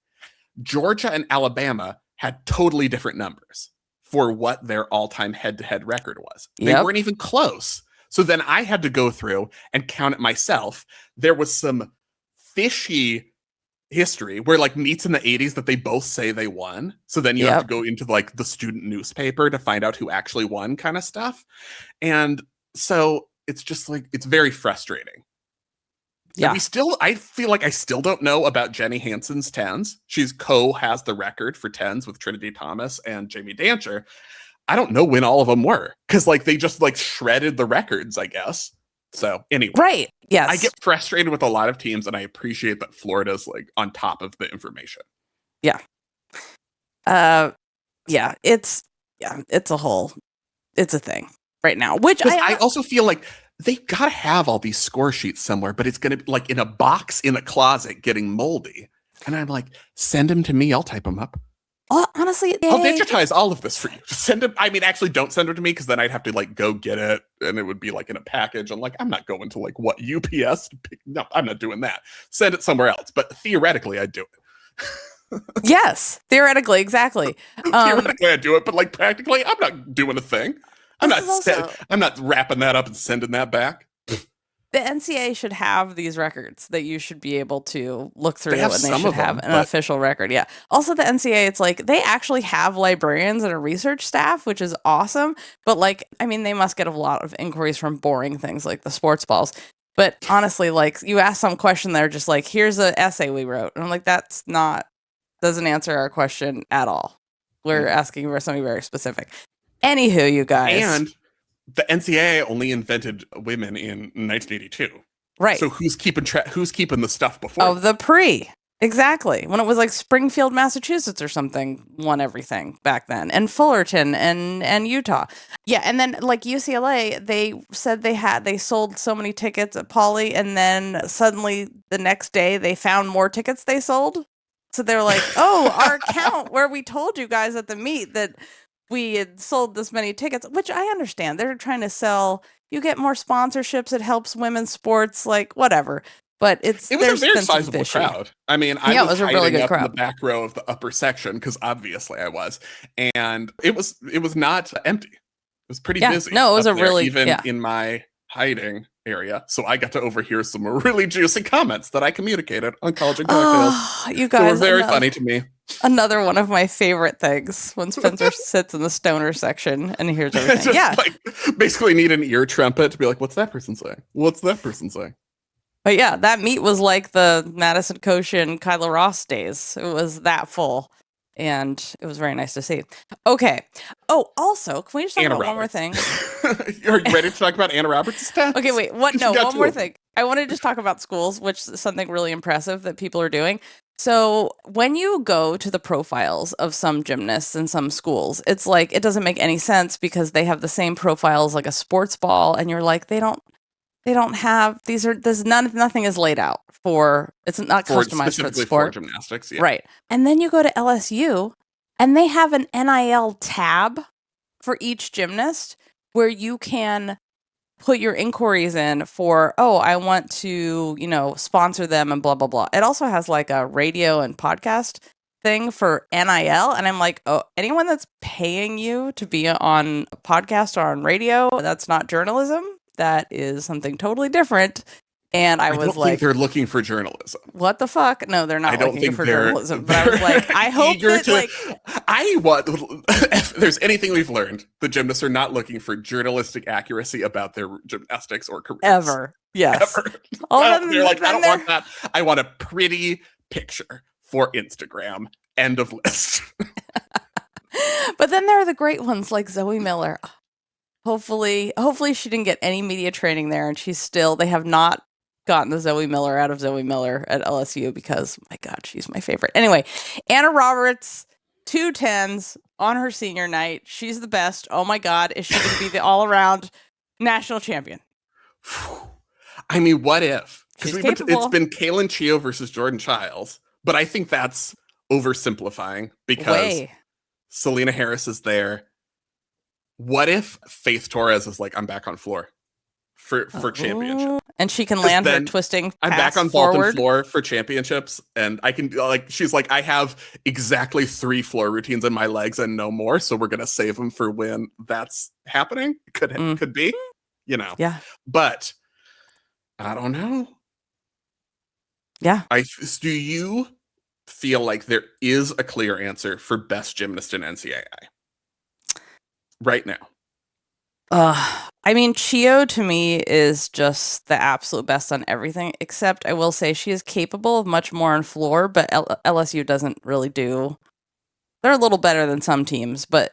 Georgia and Alabama had totally different numbers. for what their all-time head-to-head record was. They Yep. weren't even close. So then I had to go through and count it myself. There was some fishy history where like meets in the 80s that they both say they won. So then you have to go into like the student newspaper to find out who actually won kind of stuff. And so it's just like, it's very frustrating. Yeah. I feel like I still don't know about Jenny Hansen's 10s. She's has the record for 10s with Trinity Thomas and Jamie Dancher. I don't know when all of them were, because like they just like shredded the records, I guess. So anyway, right. Yes. I get frustrated with a lot of teams, and I appreciate that Florida's like on top of the information. Yeah. It's a thing right now, which I also feel like they gotta have all these score sheets somewhere, but it's gonna be like in a box in a closet getting moldy. And I'm like, send them to me, I'll type them up. Honestly, I'll digitize all of this for you. Just send them. I mean, actually, don't send them to me, because then I'd have to like go get it, and it would be like in a package. I'm like, I'm not going to like what UPS to pick. No, I'm not doing that. Send it somewhere else. But theoretically, I'd do it. Theoretically, exactly. Theoretically, I'd do it, but like practically, I'm not doing a thing. I'm not wrapping that up and sending that back. The NCAA should have these records that you should be able to look through, and they should have an official record. Yeah. Also, the NCAA, it's like they actually have librarians and a research staff, which is awesome. But like, I mean, they must get a lot of inquiries from boring things like the sports balls. But honestly, like you ask some question, they're just like, here's an essay we wrote. And I'm like, doesn't answer our question at all. We're asking for something very specific. Anywho, you guys. And the NCAA only invented women in 1982. Right. So who's keeping the stuff before? Oh, the pre. Exactly. When it was like Springfield, Massachusetts or something won everything back then. And Fullerton and Utah. Yeah. And then like UCLA, they said they sold so many tickets at Pauley, and then suddenly the next day they found more tickets they sold. So they were like, oh, our account where we told you guys at the meet that we had sold this many tickets, which I understand. They're trying to sell, you get more sponsorships, it helps women's sports, like whatever. But it was a very sizable crowd. I mean, I was a really good crowd in the back row of the upper section, because obviously I was, and it was not empty. It was pretty busy. No, it was in my hiding area, so I got to overhear some really juicy comments that I communicated on College and Cocktails. You guys were very funny to me. Another one of my favorite things, when Spencer sits in the stoner section and hears everything. Just, like, basically need an ear trumpet to be like, what's that person saying? What's that person saying? But yeah, that meet was like the Madison Koshin, Kyla Ross days. It was that full. And it was very nice to see. Okay. Oh, also, can we just talk about one more thing? Are you ready to talk about Anna Roberts' stats? Okay, wait. One more thing. I want to just talk about schools, which is something really impressive that people are doing. So when you go to the profiles of some gymnasts in some schools, it's like it doesn't make any sense, because they have the same profiles like a sports ball, and you're like, they don't have nothing is laid out for, it's not customized for the sport. For gymnastics, yeah. Right. And then you go to LSU and they have an NIL tab for each gymnast where you can put your inquiries in for, I want to, sponsor them and blah, blah, blah. It also has like a radio and podcast thing for NIL. And I'm like, anyone that's paying you to be on a podcast or on radio, that's not journalism. That is something totally different. And I was like, they're looking for journalism. What the fuck? No, they're not looking for journalism. But I was like, I hope that if there's anything we've learned, the gymnasts are not looking for journalistic accuracy about their gymnastics or careers. Ever. Yes. Ever. They're like, I don't want that. I want a pretty picture for Instagram. End of list. But then there are the great ones like Zoe Miller. Hopefully she didn't get any media training there, and they have not gotten the Zoe Miller out of Zoe Miller at LSU, because my God, she's my favorite. Anyway, Anna Roberts, 2 10s on her senior night. She's the best. Oh my God, is she going to be the all-around national champion? I mean, what if? Because it's been Kaylin Chio versus Jordan Chiles, but I think that's oversimplifying, because Selena Harris is there. What if Faith Torres is like, I'm back on floor? for championship. And she can land her twisting I'm pass back on vault forward. and floor for championships, and I can she's like, I have exactly 3 floor routines in my legs and no more, so we're gonna save them for when that's happening. Could be, Yeah. But I don't know. Yeah. Do you feel like there is a clear answer for best gymnast in NCAA right now? I mean, Chio to me is just the absolute best on everything, except I will say she is capable of much more on floor, but LSU doesn't really do. They're a little better than some teams, but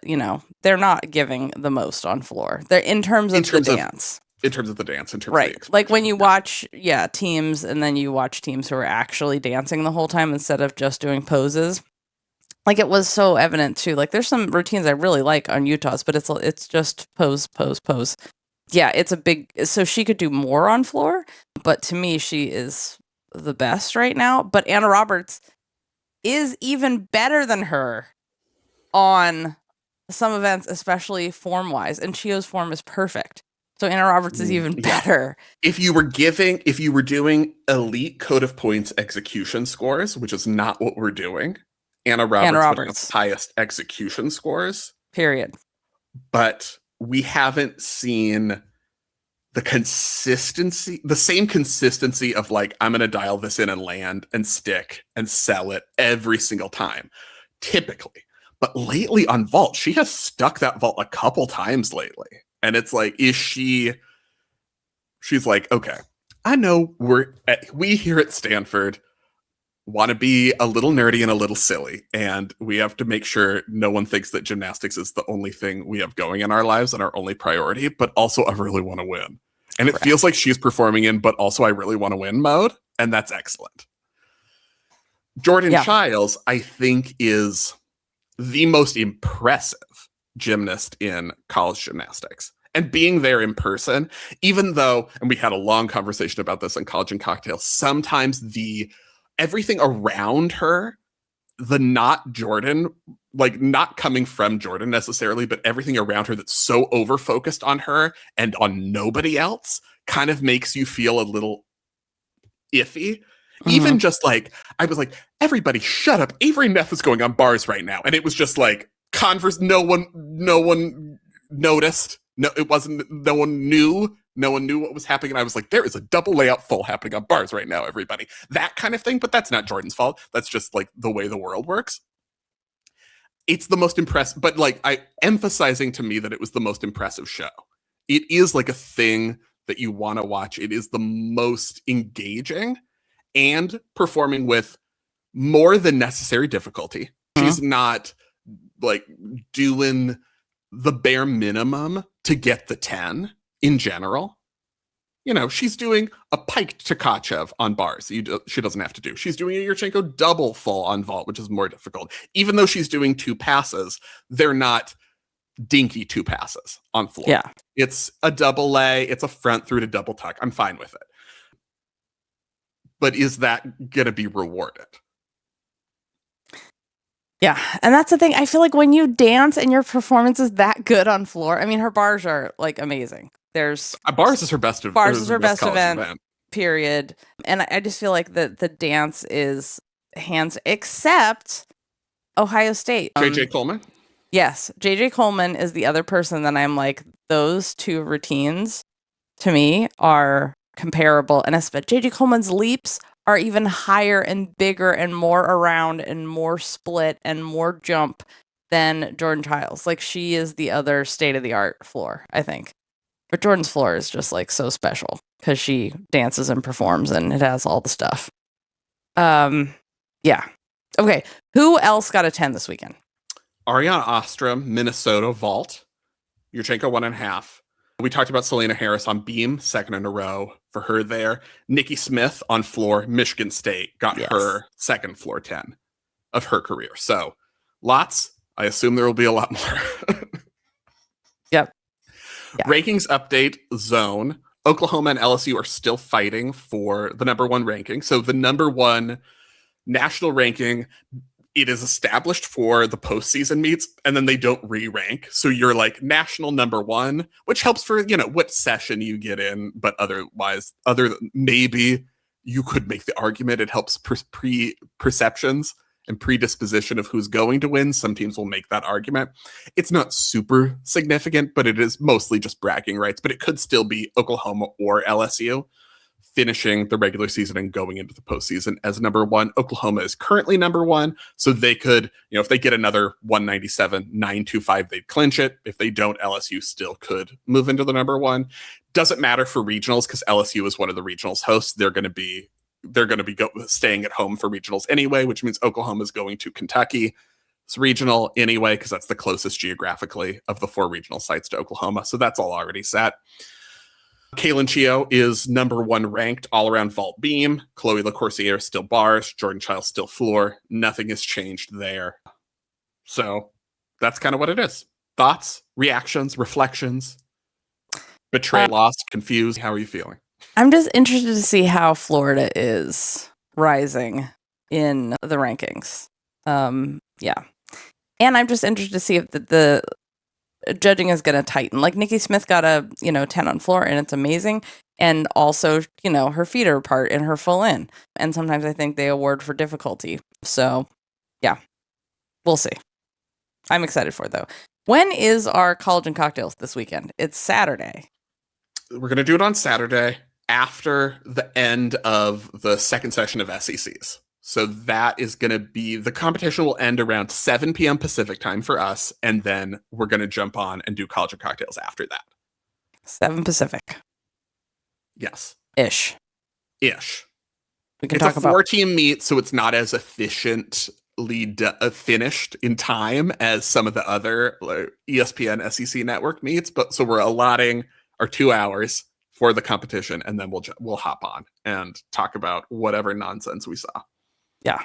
they're not giving the most on floor. They're in terms of the dance. In terms of the dance, in terms right. of the like when you watch teams, and then you watch teams who are actually dancing the whole time instead of just doing poses. Like it was so evident too. Like there's some routines I really like on Utah's, but it's just pose, pose, pose. Yeah, it's a big. So she could do more on floor, but to me, she is the best right now. But Anna Roberts is even better than her on some events, especially form wise. And Chio's form is perfect. So Anna Roberts is even better. If you were doing elite code of points execution scores, which is not what we're doing, Anna Roberts would have the highest execution scores. Period. But we haven't seen the same consistency of like, I'm going to dial this in and land and stick and sell it every single time, typically. But lately on vault, she has stuck that vault a couple times lately. And it's like, she's like, okay, I know we here at Stanford want to be a little nerdy and a little silly, and we have to make sure no one thinks that gymnastics is the only thing we have going in our lives and our only priority, but also I really want to win. And it feels like she's performing in, but also I really want to win mode, and that's excellent. Jordan Chiles, I think, is the most impressive gymnast in college gymnastics. And being there in person, even though, and we had a long conversation about this in College and Cocktails, sometimes everything around her, the not Jordan, like not coming from Jordan necessarily, but everything around her that's so over-focused on her and on nobody else kind of makes you feel a little iffy. Mm-hmm. Even just like, I was like, everybody shut up. Avery Neff is going on bars right now. And it was just like, no one noticed. No, it wasn't, no one knew what was happening. And I was like, there is a double layout full happening on bars right now, everybody. That kind of thing, but that's not Jordan's fault. That's just like the way the world works. It's the most impressive, but like emphasizing to me that it was the most impressive show. It is like a thing that you want to watch. It is the most engaging and performing with more than necessary difficulty. Mm-hmm. She's not like doing the bare minimum to get the 10 in general. She's doing a pike Tkachev on bars. She doesn't have to do. She's doing a Yurchenko double full on vault, which is more difficult. Even though she's doing 2 passes, they're not dinky 2 passes on floor. Yeah. It's a double lay. It's a front through to double tuck. I'm fine with it. But is that going to be rewarded? Yeah, and that's the thing. I feel like when you dance and your performance is that good on floor, I mean, her bars are like amazing. There's bars is her best event. Period. And I just feel like the dance is hands, except Ohio State. JJ Coleman. Yes, JJ Coleman is the other person that I'm like, those 2 routines to me are comparable, and JJ Coleman's leaps are even higher and bigger and more around and more split and more jump than Jordan Chiles. Like, she is the other state-of-the-art floor, I think. But Jordan's floor is just like so special because she dances and performs and it has all the stuff. Yeah. Okay. Who else got a 10 this weekend? Ariana Ostrom, Minnesota vault. Yurchenko 1.5. We talked about Selena Harris on beam, 2nd in a row for her there. Nikki Smith on floor, Michigan State, got her 2nd floor 10 of her career. So lots. I assume there will be a lot more. Yep. Yeah. Rankings update zone. Oklahoma and LSU are still fighting for the number 1 ranking. So the number 1 national ranking it is established for the postseason meets, and then they don't re-rank. So you're like national number one, which helps for, what session you get in. But otherwise, maybe you could make the argument it helps perceptions and predisposition of who's going to win. Some teams will make that argument. It's not super significant, but it is mostly just bragging rights. But it could still be Oklahoma or LSU finishing the regular season and going into the postseason as number one. Oklahoma is currently number one, so they could, if they get another 197, 925, they'd clinch it. If they don't, LSU still could move into the number one. Doesn't matter for regionals because LSU is one of the regionals hosts. They're going to be staying at home for regionals anyway, which means Oklahoma is going to Kentucky. It's regional anyway because that's the closest geographically of the 4 regional sites to Oklahoma. So that's all already set. Kaylin Chio is number one ranked all around vault beam. Chloe LaCourciere still bars. Jordan Chiles still floor. Nothing has changed there. So that's kind of what it is. Thoughts, reactions, reflections, betrayed, lost, confused. How are you feeling? I'm just interested to see how Florida is rising in the rankings. Yeah. And I'm just interested to see if the judging is going to tighten. Like Nikki Smith got a 10 on floor, and it's amazing. And also, her feet are apart and her full in. And sometimes I think they award for difficulty. So, yeah, we'll see. I'm excited for it, though. When is our College and Cocktails this weekend? It's Saturday. We're going to do it on Saturday after the end of the second session of SECs. So that is going to be, the competition will end around 7 p.m. Pacific time for us, and then we're going to jump on and do College and Cocktails after that. 7 Pacific. Yes. Ish. We can talk about 4-team meet, so it's not as efficiently finished in time as some of the other ESPN SEC network meets, but so we're allotting our 2 hours for the competition, and then we'll hop on and talk about whatever nonsense we saw. Yeah.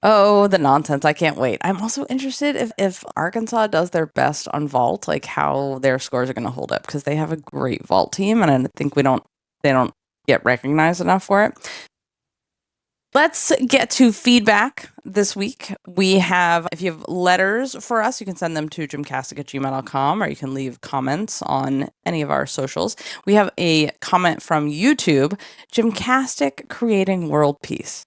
Oh, the nonsense. I can't wait. I'm also interested if Arkansas does their best on vault, like how their scores are going to hold up, because they have a great vault team, and I think they don't get recognized enough for it. Let's get to feedback this week. If you have letters for us, you can send them to gymcastic@gmail.com, or you can leave comments on any of our socials. We have a comment from YouTube, GymCastic creating world peace.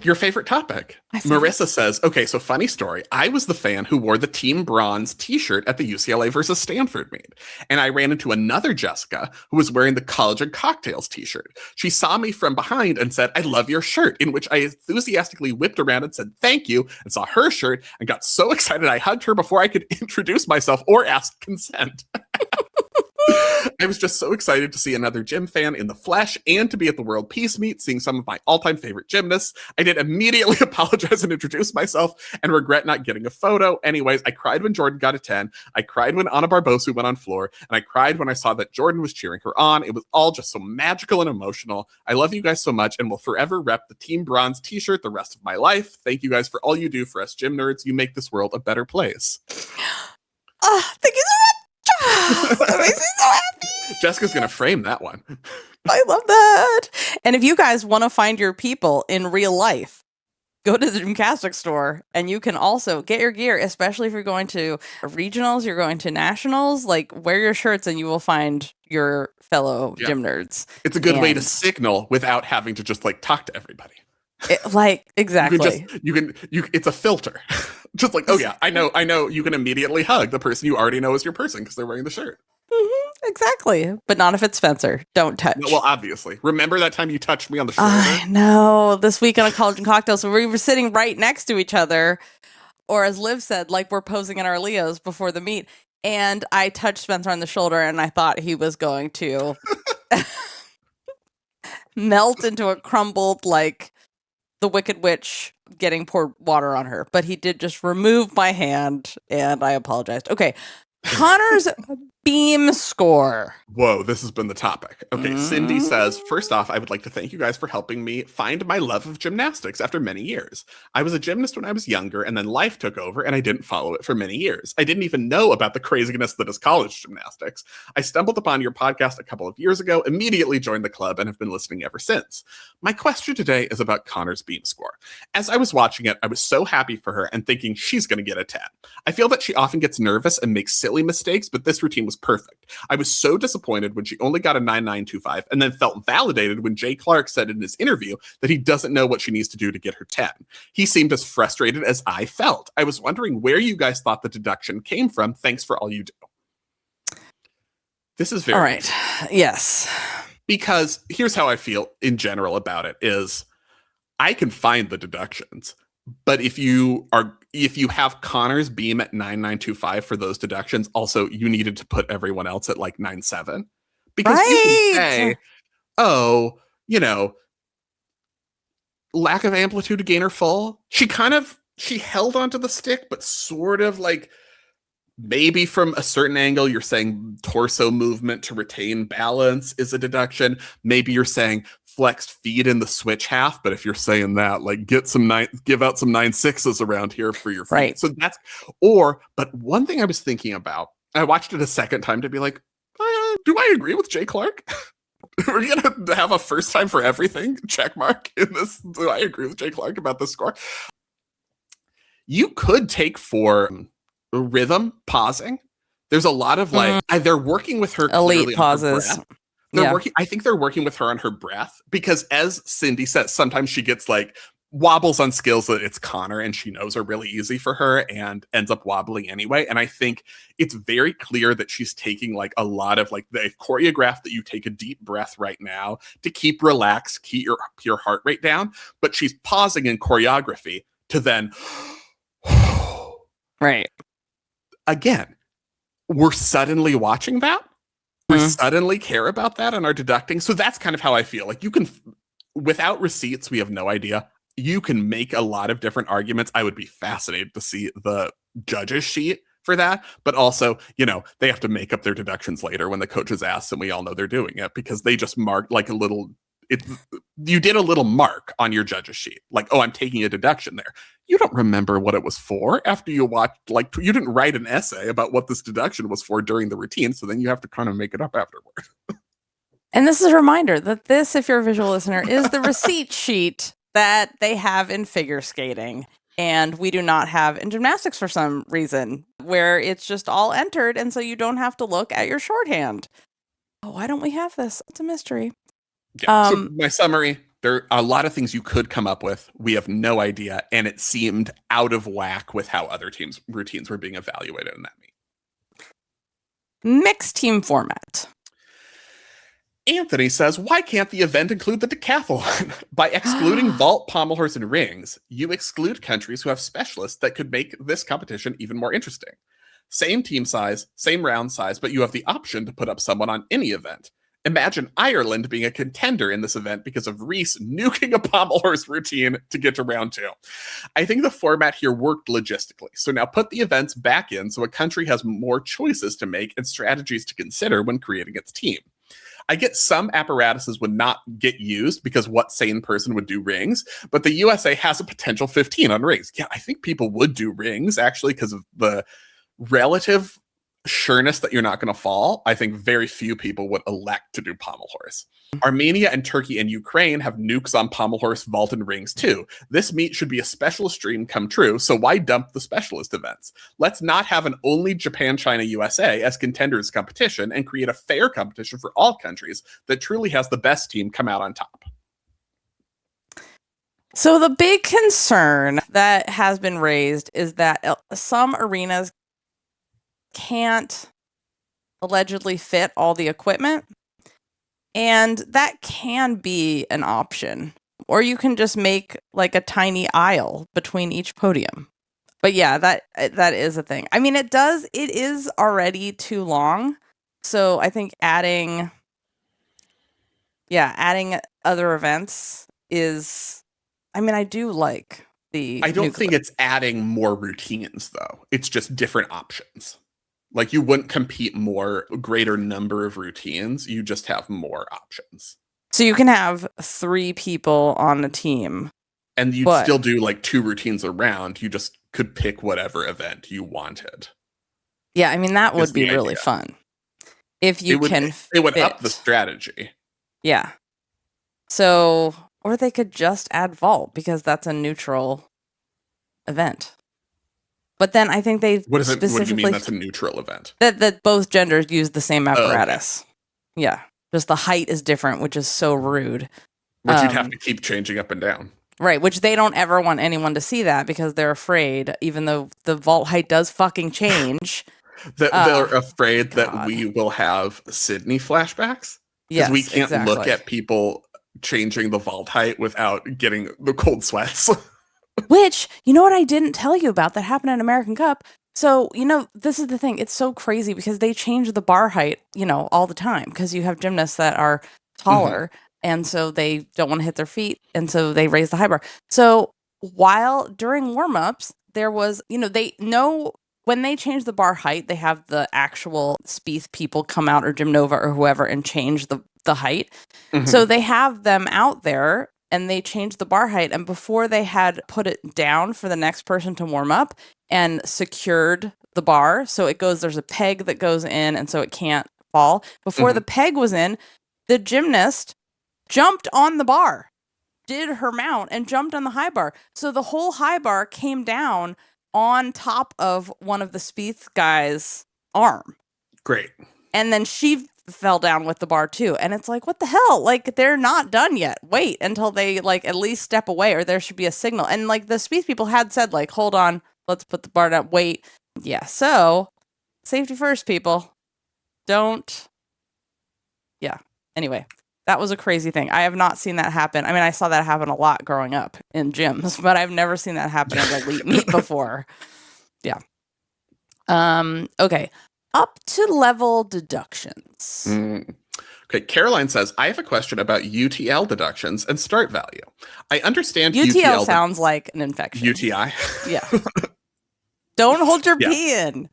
Your favorite topic. Marissa says, okay, so funny story. I was the fan who wore the Team Bronze t-shirt at the UCLA versus Stanford meet. And I ran into another Jessica who was wearing the College and Cocktails t-shirt. She saw me from behind and said, I love your shirt, in which I enthusiastically whipped around and said, thank you, and saw her shirt and got so excited I hugged her before I could introduce myself or ask consent. I was just so excited to see another gym fan in the flesh and to be at the World Peace Meet, seeing some of my all-time favorite gymnasts. I did immediately apologize and introduce myself and regret not getting a photo. Anyways, I cried when Jordan got a 10. I cried when Anna Barbosu went on floor, and I cried when I saw that Jordan was cheering her on. It was all just so magical and emotional. I love you guys so much and will forever rep the Team Bronze t-shirt the rest of my life. Thank you guys for all you do for us gym nerds. You make this world a better place. Thank you so much. That makes me so happy. Jessica's going to frame that one. I love that. And if you guys want to find your people in real life, go to the GymCastic store, and you can also get your gear, especially if you're going to regionals, you're going to nationals, like wear your shirts and you will find your fellow gym nerds. It's a good way to signal without having to just talk to everybody. Exactly. It's a filter. Just like, oh yeah, I know you can immediately hug the person you already know is your person because they're wearing the shirt. Mm-hmm, exactly. But not if it's Spencer. Don't touch. No, well, obviously. Remember that time you touched me on the shoulder? I know. This week on a College and Cocktails, so we were sitting right next to each other, or as Liv said, like we're posing in our Leos before the meet. And I touched Spencer on the shoulder, and I thought he was going to melt into a crumbled, like the Wicked Witch getting poured water on her. But he did just remove my hand, and I apologized. Okay. Connor's beam score. Whoa, this has been the topic. Okay, Cindy says, first off, I would like to thank you guys for helping me find my love of gymnastics after many years. I was a gymnast when I was younger, and then life took over, and I didn't follow it for many years. I didn't even know about the craziness that is college gymnastics. I stumbled upon your podcast a couple of years ago, immediately joined the club, and have been listening ever since. My question today is about Konnor's beam score. As I was watching it, I was so happy for her and thinking she's going to get a 10. I feel that she often gets nervous and makes silly mistakes, but this routine was perfect. I was so disappointed when she only got a 9925 and then felt validated when Jay Clark said in his interview that he doesn't know what she needs to do to get her 10. He seemed as frustrated as I felt. I was wondering where you guys thought the deduction came from. Thanks for all you do. This is very all right. Yes. Because here's how I feel in general about it is I can find the deductions, but if you have Konnor's beam at 9925 for those deductions, also you needed to put everyone else at like 97. Because you can say, oh, lack of amplitude to gain her full. She held onto the stick, but sort of like maybe from a certain angle, you're saying torso movement to retain balance is a deduction. Maybe you're saying flexed feet in the switch half, but if you're saying that, like give out some 9.6s around here for your feet. Right. So but one thing I was thinking about, I watched it a second time to be like, do I agree with Jay Clark? We're going to have a first time for everything check mark in this. Do I agree with Jay Clark about the score? You could take for rhythm pausing. There's a lot of they're working with her elite pauses. I think they're working with her on her breath because, as Cindy says, sometimes she gets like wobbles on skills that it's Konnor and she knows are really easy for her and ends up wobbling anyway. And I think it's very clear that she's taking like a lot of like they've choreographed that you take a deep breath right now to keep relaxed, keep your heart rate down, but she's pausing in choreography to then right. Again, we're suddenly watching that. We suddenly care about that and are deducting. So that's kind of how I feel. Like you can, without receipts, we have no idea. You can make a lot of different arguments. I would be fascinated to see the judges sheet for that. But also, they have to make up their deductions later when the coaches ask, and we all know they're doing it because they just marked like you did a little mark on your judges sheet. Like, oh, I'm taking a deduction there. You don't remember what it was for after you watched, like you didn't write an essay about what this deduction was for during the routine. So then you have to kind of make it up afterward. And this is a reminder that this, if you're a visual listener, is the receipt sheet that they have in figure skating. And we do not have in gymnastics for some reason, where it's just all entered. And so you don't have to look at your shorthand. Oh, why don't we have this? It's a mystery. Yeah. So my summary, there are a lot of things you could come up with. We have no idea. And it seemed out of whack with how other teams' routines were being evaluated in that meet. Mixed team format. Anthony says, why can't the event include the decathlon? By excluding vault, pommel horse, and rings, you exclude countries who have specialists that could make this competition even more interesting. Same team size, same round size, but you have the option to put up someone on any event. Imagine Ireland being a contender in this event because of Reese nuking a pommel horse routine to get to round 2. I think the format here worked logistically. So now put the events back in so a country has more choices to make and strategies to consider when creating its team. I get some apparatuses would not get used because what sane person would do rings, but the USA has a potential 15 on rings. Yeah, I think people would do rings actually because of the relative sureness that you're not going to fall. I think very few people would elect to do pommel horse. Armenia and Turkey and Ukraine have nukes on pommel horse, vault, and rings too. This meet should be a specialist dream come true, so why dump the specialist events? Let's not have an only Japan, China, USA as contenders competition and create a fair competition for all countries that truly has the best team come out on top. So the big concern that has been raised is that some arenas can't allegedly fit all the equipment, and that can be an option, or you can just make like a tiny aisle between each podium. But yeah, that is a thing. I mean, it is already too long, so I think adding other events is, I mean, I do like the I don't think it's adding more routines though. It's just different options. Like you wouldn't compete more, greater number of routines. You just have more options. So you can have 3 people on a team. And you'd still do like 2 routines a round. You just could pick whatever event you wanted. Yeah, I mean, that would be really fun. If you can fit. It would up the strategy. Yeah. So, or they could just add vault because that's a neutral event. But then I think they What do you mean that's a neutral event? That both genders use the same apparatus. Oh, okay. Yeah. Just the height is different, which is so rude. Which you'd have to keep changing up and down. Right, which they don't ever want anyone to see that because they're afraid, even though the vault height does fucking change. They're afraid that we will have Sydney flashbacks? Because we can't look at people changing the vault height without getting the cold sweats. Which, you know what I didn't tell you about that happened at American Cup? So, this is the thing. It's so crazy because they change the bar height, all the time because you have gymnasts that are taller and so they don't want to hit their feet and so they raise the high bar. So during warm-ups, there was, they know when they change the bar height, they have the actual Spieth people come out or Gymnova or whoever and change the height. So they have them out there and they changed the bar height. And before they had put it down for the next person to warm up and secured the bar, so there's a peg that goes in and so it can't fall. Before the peg was in, the gymnast jumped on the bar, did her mount and jumped on the high bar. So the whole high bar came down on top of one of the Spieth guys' arm. Great. And then she fell down with the bar too. And it's like, what the hell? Like, they're not done yet. Wait until they at least step away or there should be a signal. And the Spieth people had said hold on, let's put the bar down. Wait. Yeah. So safety first, people. Don't. Yeah. Anyway, that was a crazy thing. I have not seen that happen. I mean, I saw that happen a lot growing up in gyms, but I've never seen that happen in elite meet before. Yeah. Okay. Up to level deductions. Okay, Caroline says, I have a question about UTL deductions and start value. I understand UTL sounds like an infection. UTI? Yeah. Don't hold your pee in.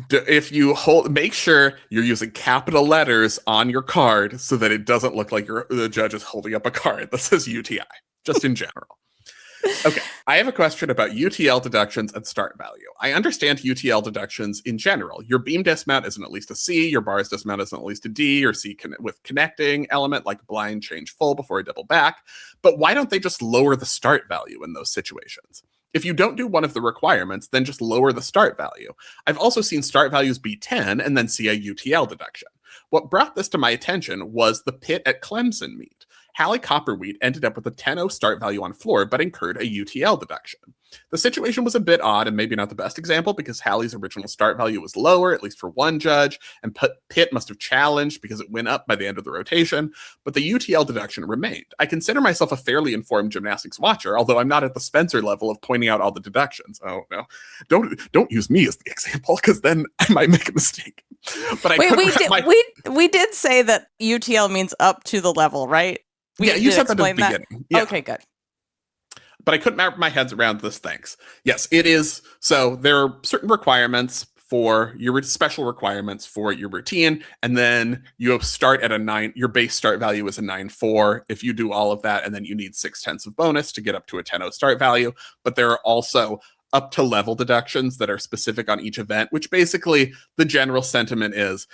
If you make sure you're using capital letters on your card so that it doesn't look like the judge is holding up a card that says UTI, just in general. Okay, I have a question about UTL deductions and start value. I understand UTL deductions in general. Your beam dismount isn't at least a C, your bars dismount isn't at least a D, or C with connecting element like blind change full before a double back. But why don't they just lower the start value in those situations? If you don't do one of the requirements, then just lower the start value. I've also seen start values be 10 and then see a UTL deduction. What brought this to my attention was the Pitt at Clemson meet. Hallie Copperwheat ended up with a 10-0 start value on floor, but incurred a UTL deduction. The situation was a bit odd and maybe not the best example because Hallie's original start value was lower, at least for one judge, and Pitt must have challenged because it went up by the end of the rotation, but the UTL deduction remained. I consider myself a fairly informed gymnastics watcher, although I'm not at the Spencer level of pointing out all the deductions. Oh, no. Don't use me as the example because then I might make a mistake. But we did say that UTL means up to the level, right? You said that at the beginning. Yeah. Okay, good. But I couldn't wrap my head around this. Thanks. Yes, it is. So there are certain requirements for your special requirements for your routine. And then you start at a 9. Your base start value is a 9.4. If you do all of that, and then you need 0.6 of bonus to get up to a 10.0 start value. But there are also up to level deductions that are specific on each event, which basically the general sentiment is,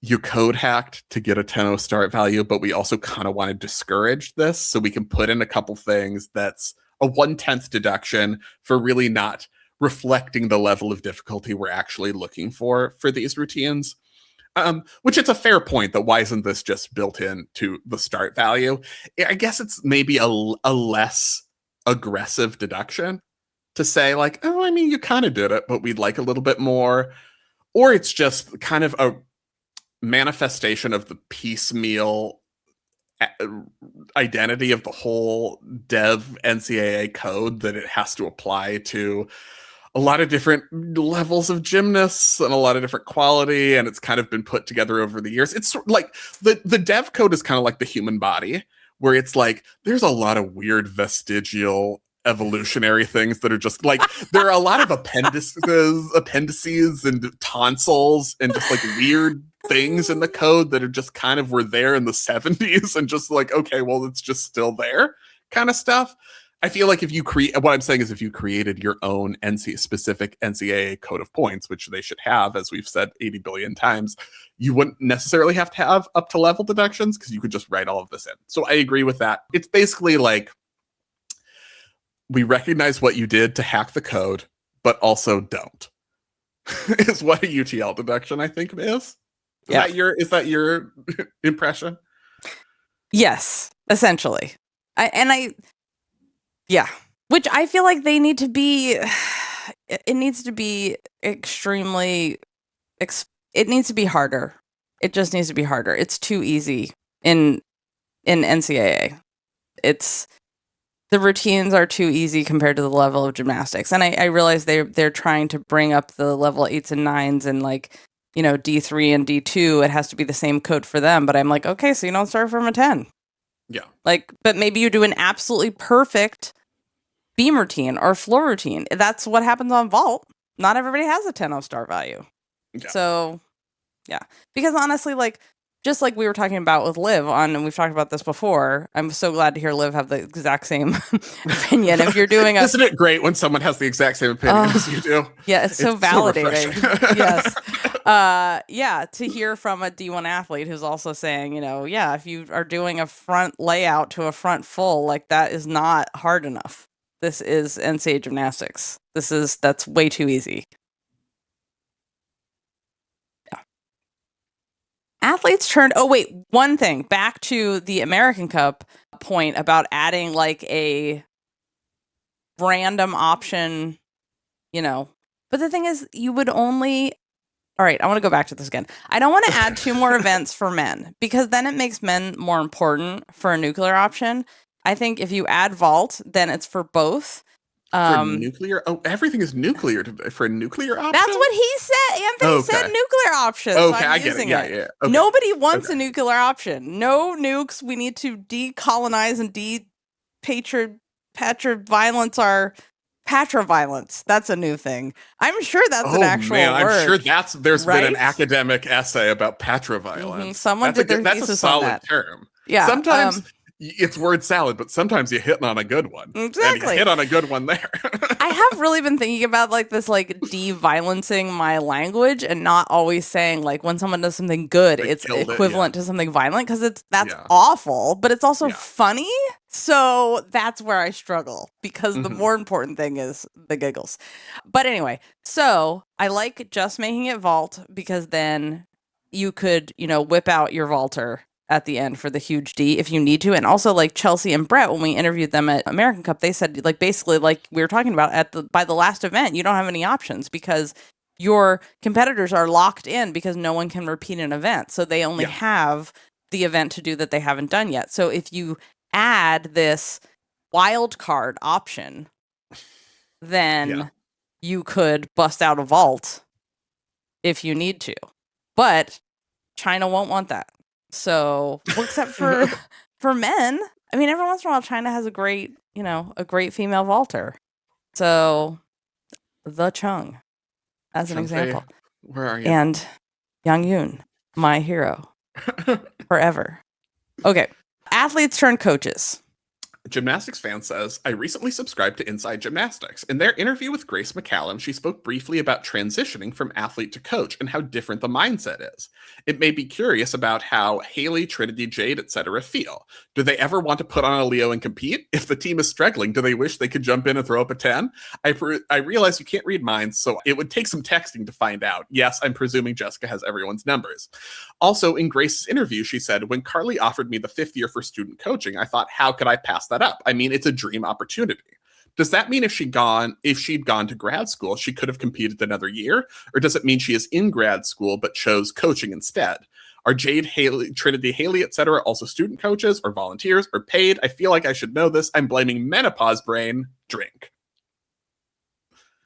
you code hacked to get a 10.0 start value, but we also kind of want to discourage this. So we can put in a couple things that's a 1/10 deduction for really not reflecting the level of difficulty we're actually looking for these routines. Which it's a fair point that why isn't this just built into the start value? I guess it's maybe a less aggressive deduction to say you kind of did it, but we'd like a little bit more. Or it's just kind of a manifestation of the piecemeal identity of the whole dev NCAA code that it has to apply to a lot of different levels of gymnasts and a lot of different quality, and it's kind of been put together over the years. It's like the dev code is kind of like the human body, where it's like there's a lot of weird vestigial evolutionary things that are just like, there are a lot of appendices and tonsils and just like weird things in the code that are just kind of were there in the 70s and just like, okay, well, it's just still there kind of stuff. I feel like if you what I'm saying is if you created your own specific NCAA code of points, which they should have, as we've said 80 billion times, you wouldn't necessarily have to have up to level deductions because you could just write all of this in. So I agree with that. It's basically like, we recognize what you did to hack the code, but also don't. Is what a UTL deduction, I think, is. Is that your impression? Yes, essentially. Which I feel like they need to be. It needs to be extremely. It needs to be harder. It just needs to be harder. It's too easy in NCAA. The routines are too easy compared to the level of gymnastics. And I realize they're trying to bring up the level 8s and 9s and like, D3 and D2. It has to be the same code for them. But I'm like, okay, so you don't start from a 10. Yeah. Like, but maybe you do an absolutely perfect beam routine or floor routine. That's what happens on vault. Not everybody has a 10 star value. Yeah. So, yeah. Because honestly, like, just like we were talking about with Liv and we've talked about this before, I'm so glad to hear Liv have the exact same opinion. If you're doing Isn't it great when someone has the exact same opinion as you do? Yeah, it's so validating. So Yes. To hear from a D1 athlete who's also saying, if you are doing a front layout to a front full, like that is not hard enough. This is NCAA gymnastics. That's way too easy. Athletes turned. Oh, wait. One thing back to the American Cup point about adding like a random option, But the thing is, you would only. All right, I want to go back to this again. I don't want to add 2 more events for men because then it makes men more important for a nuclear option. I think if you add vault, then it's for both. For nuclear? Oh, everything is nuclear for a nuclear option? That's what he said. Anthony said nuclear options. Okay, So I get it. Yeah. Okay. Nobody wants a nuclear option. No nukes. We need to decolonize and Patroviolence. That's a new thing. I'm sure that's an actual word. I'm sure there's right? been an academic essay about patroviolence. Mm-hmm. Someone did their thesis That's a solid on that. term. Yeah. Sometimes it's word salad, but sometimes you're hitting on a good one. Exactly. And you hit on a good one there. I have really been thinking about like this, like de-violencing my language and not always saying like when someone does something good, it's equivalent to something violent because that's awful, but it's also funny. So that's where I struggle because the more important thing is the giggles. But anyway, so I like just making it vault because then you could, whip out your vaulter at the end for the huge D if you need to. And also like Chelsea and Brett, when we interviewed them at American Cup, they said like basically like we were talking about by the last event, you don't have any options because your competitors are locked in because no one can repeat an event. So they only have the event to do that they haven't done yet. So if you add this wild card option, then you could bust out a vault if you need to. But China won't want that. So, well, except for men, I mean, every once in a while, China has a great female vaulter. So, the Chung, as an example. Where are you? And Yang Yoon, my hero, forever. Okay, athletes turn coaches. Gymnastics fan says, I recently subscribed to Inside Gymnastics. In their interview with Grace McCallum, she spoke briefly about transitioning from athlete to coach and how different the mindset is. It made me curious about how Haley, Trinity, Jade, etc. feel. Do they ever want to put on a Leo and compete? If the team is struggling, do they wish they could jump in and throw up a 10? I realize you can't read minds, so it would take some texting to find out. Yes, I'm presuming Jessica has everyone's numbers. Also, in Grace's interview, she said, when Carly offered me the 5th year for student coaching, I thought, how could I pass that up? I mean, it's a dream opportunity. Does that mean if she'd gone to grad school, she could have competed another year? Or does it mean she is in grad school but chose coaching instead? Are Jade, Haley, Trinity, Haley, etc. also student coaches or volunteers or paid? I feel like I should know this. I'm blaming menopause brain. Drink.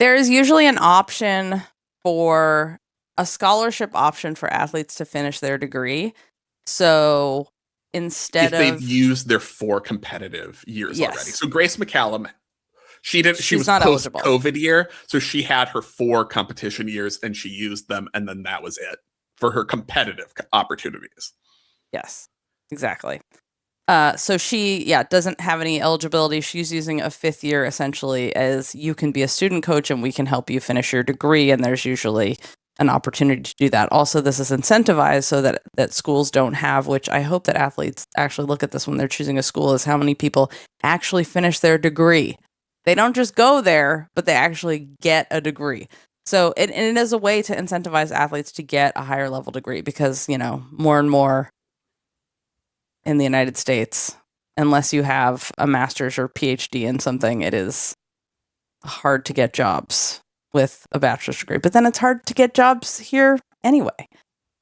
There is usually an option for a scholarship option for athletes to finish their degree. So instead if they've used their 4 competitive years already. So Grace McCallum She didn't. She She's was not post eligible. COVID year, so she had her 4 competition years and she used them, and then that was it for her competitive opportunities. Yes, exactly. So she, doesn't have any eligibility. She's using a 5th year essentially as you can be a student coach and we can help you finish your degree. And there's usually an opportunity to do that. Also, this is incentivized so that schools don't have, which I hope that athletes actually look at this when they're choosing a school, is how many people actually finish their degree. They don't just go there, but they actually get a degree. So it is a way to incentivize athletes to get a higher level degree because, more and more in the United States, unless you have a master's or PhD in something, it is hard to get jobs with a bachelor's degree. But then it's hard to get jobs here anyway.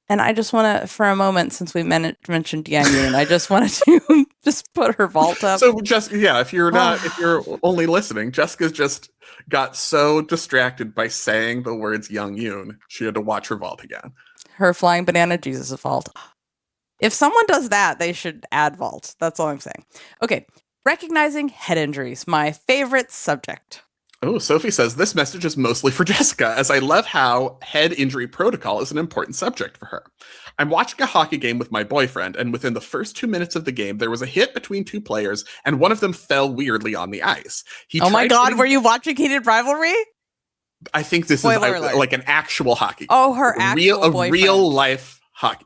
And I just want to, for a moment, since we mentioned Yang Yun, I just wanted to just put her vault up. So if you're only listening, Jessica just got so distracted by saying the words Young Yoon, she had to watch her vault again. Her flying banana Jesus vault. If someone does that, they should add vault. That's all I'm saying. Okay, recognizing head injuries, my favorite subject. Oh, Sophie says this message is mostly for Jessica, as I love how head injury protocol is an important subject for her. I'm watching a hockey game with my boyfriend, and within the first 2 minutes of the game, there was a hit between 2 players, and one of them fell weirdly on the ice. Oh my God, were you watching Heated Rivalry? I think this Spoiler is alert. like an actual hockey. Oh, her actual boyfriend. Real life hockey,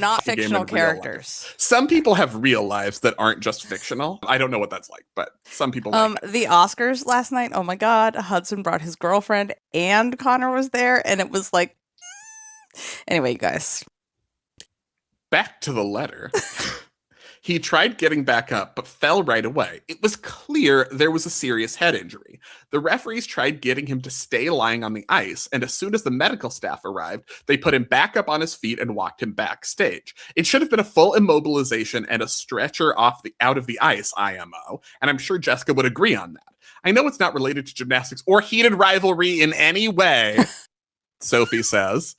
not fictional characters. Some people have real lives that aren't just fictional. I don't know what that's like, but some people like it. The Oscars last night, oh my God, Hudson brought his girlfriend and Konnor was there, and it was like, anyway, you guys. Back to the letter. He tried getting back up, but fell right away. It was clear there was a serious head injury. The referees tried getting him to stay lying on the ice, and as soon as the medical staff arrived, they put him back up on his feet and walked him backstage. It should have been a full immobilization and a stretcher out of the ice, IMO, and I'm sure Jessica would agree on that. I know it's not related to gymnastics or heated rivalry in any way, Sophie says.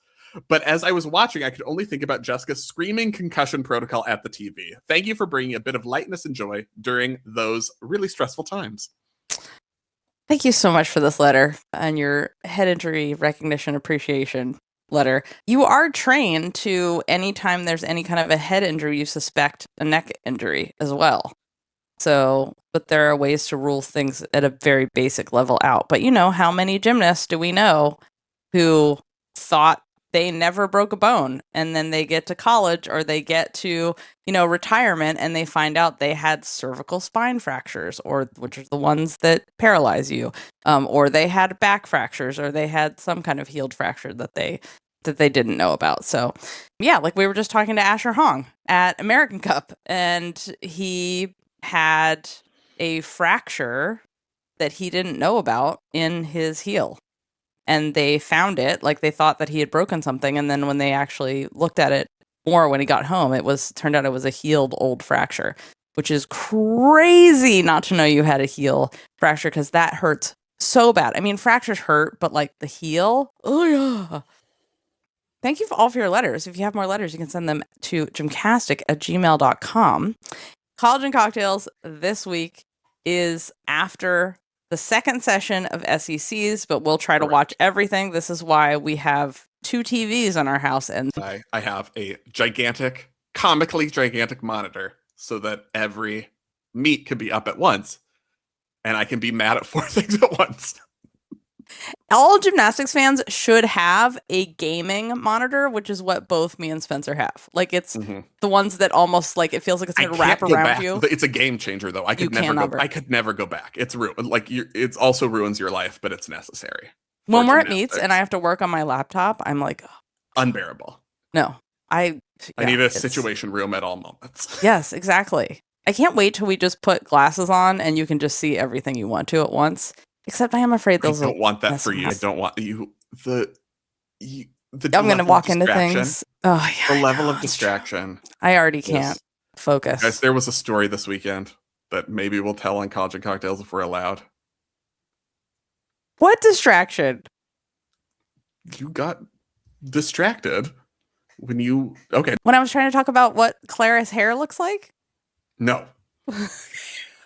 But as I was watching, I could only think about Jessica screaming concussion protocol at the TV. Thank you for bringing a bit of lightness and joy during those really stressful times. Thank you so much for this letter and your head injury recognition appreciation letter. You are trained to, anytime there's any kind of a head injury, you suspect a neck injury as well. So, but there are ways to rule things at a very basic level out. But how many gymnasts do we know who thought they never broke a bone, and then they get to college or they get to, retirement, and they find out they had cervical spine fractures, or which are the ones that paralyze you, or they had back fractures, or they had some kind of healed fracture that they didn't know about. So, yeah, like we were just talking to Asher Hong at American Cup, and he had a fracture that he didn't know about in his heel. And they found it, like they thought that he had broken something. And then when they actually looked at it more when he got home, turned out it was a healed old fracture, which is crazy not to know you had a heel fracture, because that hurts so bad. I mean, fractures hurt, but like the heel, oh yeah. Thank you all for your letters. If you have more letters, you can send them to gymcastic@gmail.com. College and Cocktails this week is after the second session of SECs, but we'll try to watch everything. This is why we have 2 TVs in our house. And I have a comically gigantic monitor so that every meet can be up at once, and I can be mad at 4 things at once. All gymnastics fans should have a gaming monitor, which is what both me and Spencer have. Like it's the ones that almost like it feels like it's going to wrap around you. It's a game changer, though. I could never go back. It's ruined. Like it also ruins your life, but it's necessary. When we're at meets and I have to work on my laptop, I'm like unbearable. No, I need a situation room at all moments. Yes, exactly. I can't wait till we just put glasses on and you can just see everything you want to at once. Except I am afraid those. I don't want that for you. I don't want you. I'm going to walk into things. Oh yeah. The level of distraction. I already can't focus. Guys, there was a story this weekend that maybe we'll tell on College and Cocktails if we're allowed. What distraction? You got distracted when you. Okay. When I was trying to talk about what Clara's hair looks like. No.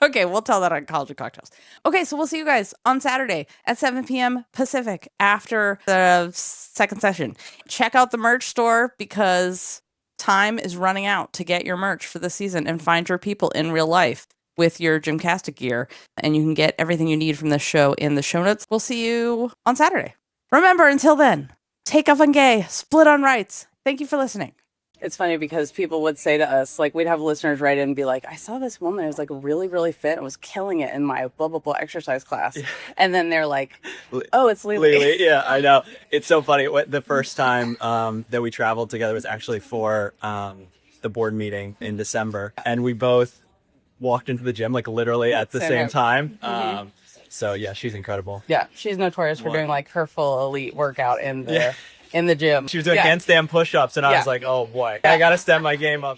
Okay, we'll tell that on College of Cocktails. Okay, so we'll see you guys on Saturday at 7 p.m. Pacific after the second session. Check out the merch store because time is running out to get your merch for the season and find your people in real life with your GymCastic gear. And you can get everything you need from the show in the show notes. We'll see you on Saturday. Remember, until then, take off on gay, split on rights. Thank you for listening. It's funny because people would say to us, like, we'd have listeners write in and be like, I saw this woman who was like really, really fit and was killing it in my blah, blah, blah exercise class. And then they're like, oh, it's Lily. Yeah, I know. It's so funny. The first time that we traveled together was actually for the board meeting in December. And we both walked into the gym, like literally at the same time. So yeah, she's incredible. Yeah, she's notorious for doing like her full elite workout in the gym. She was doing handstand push-ups and I was like, oh boy, I got to step my game up.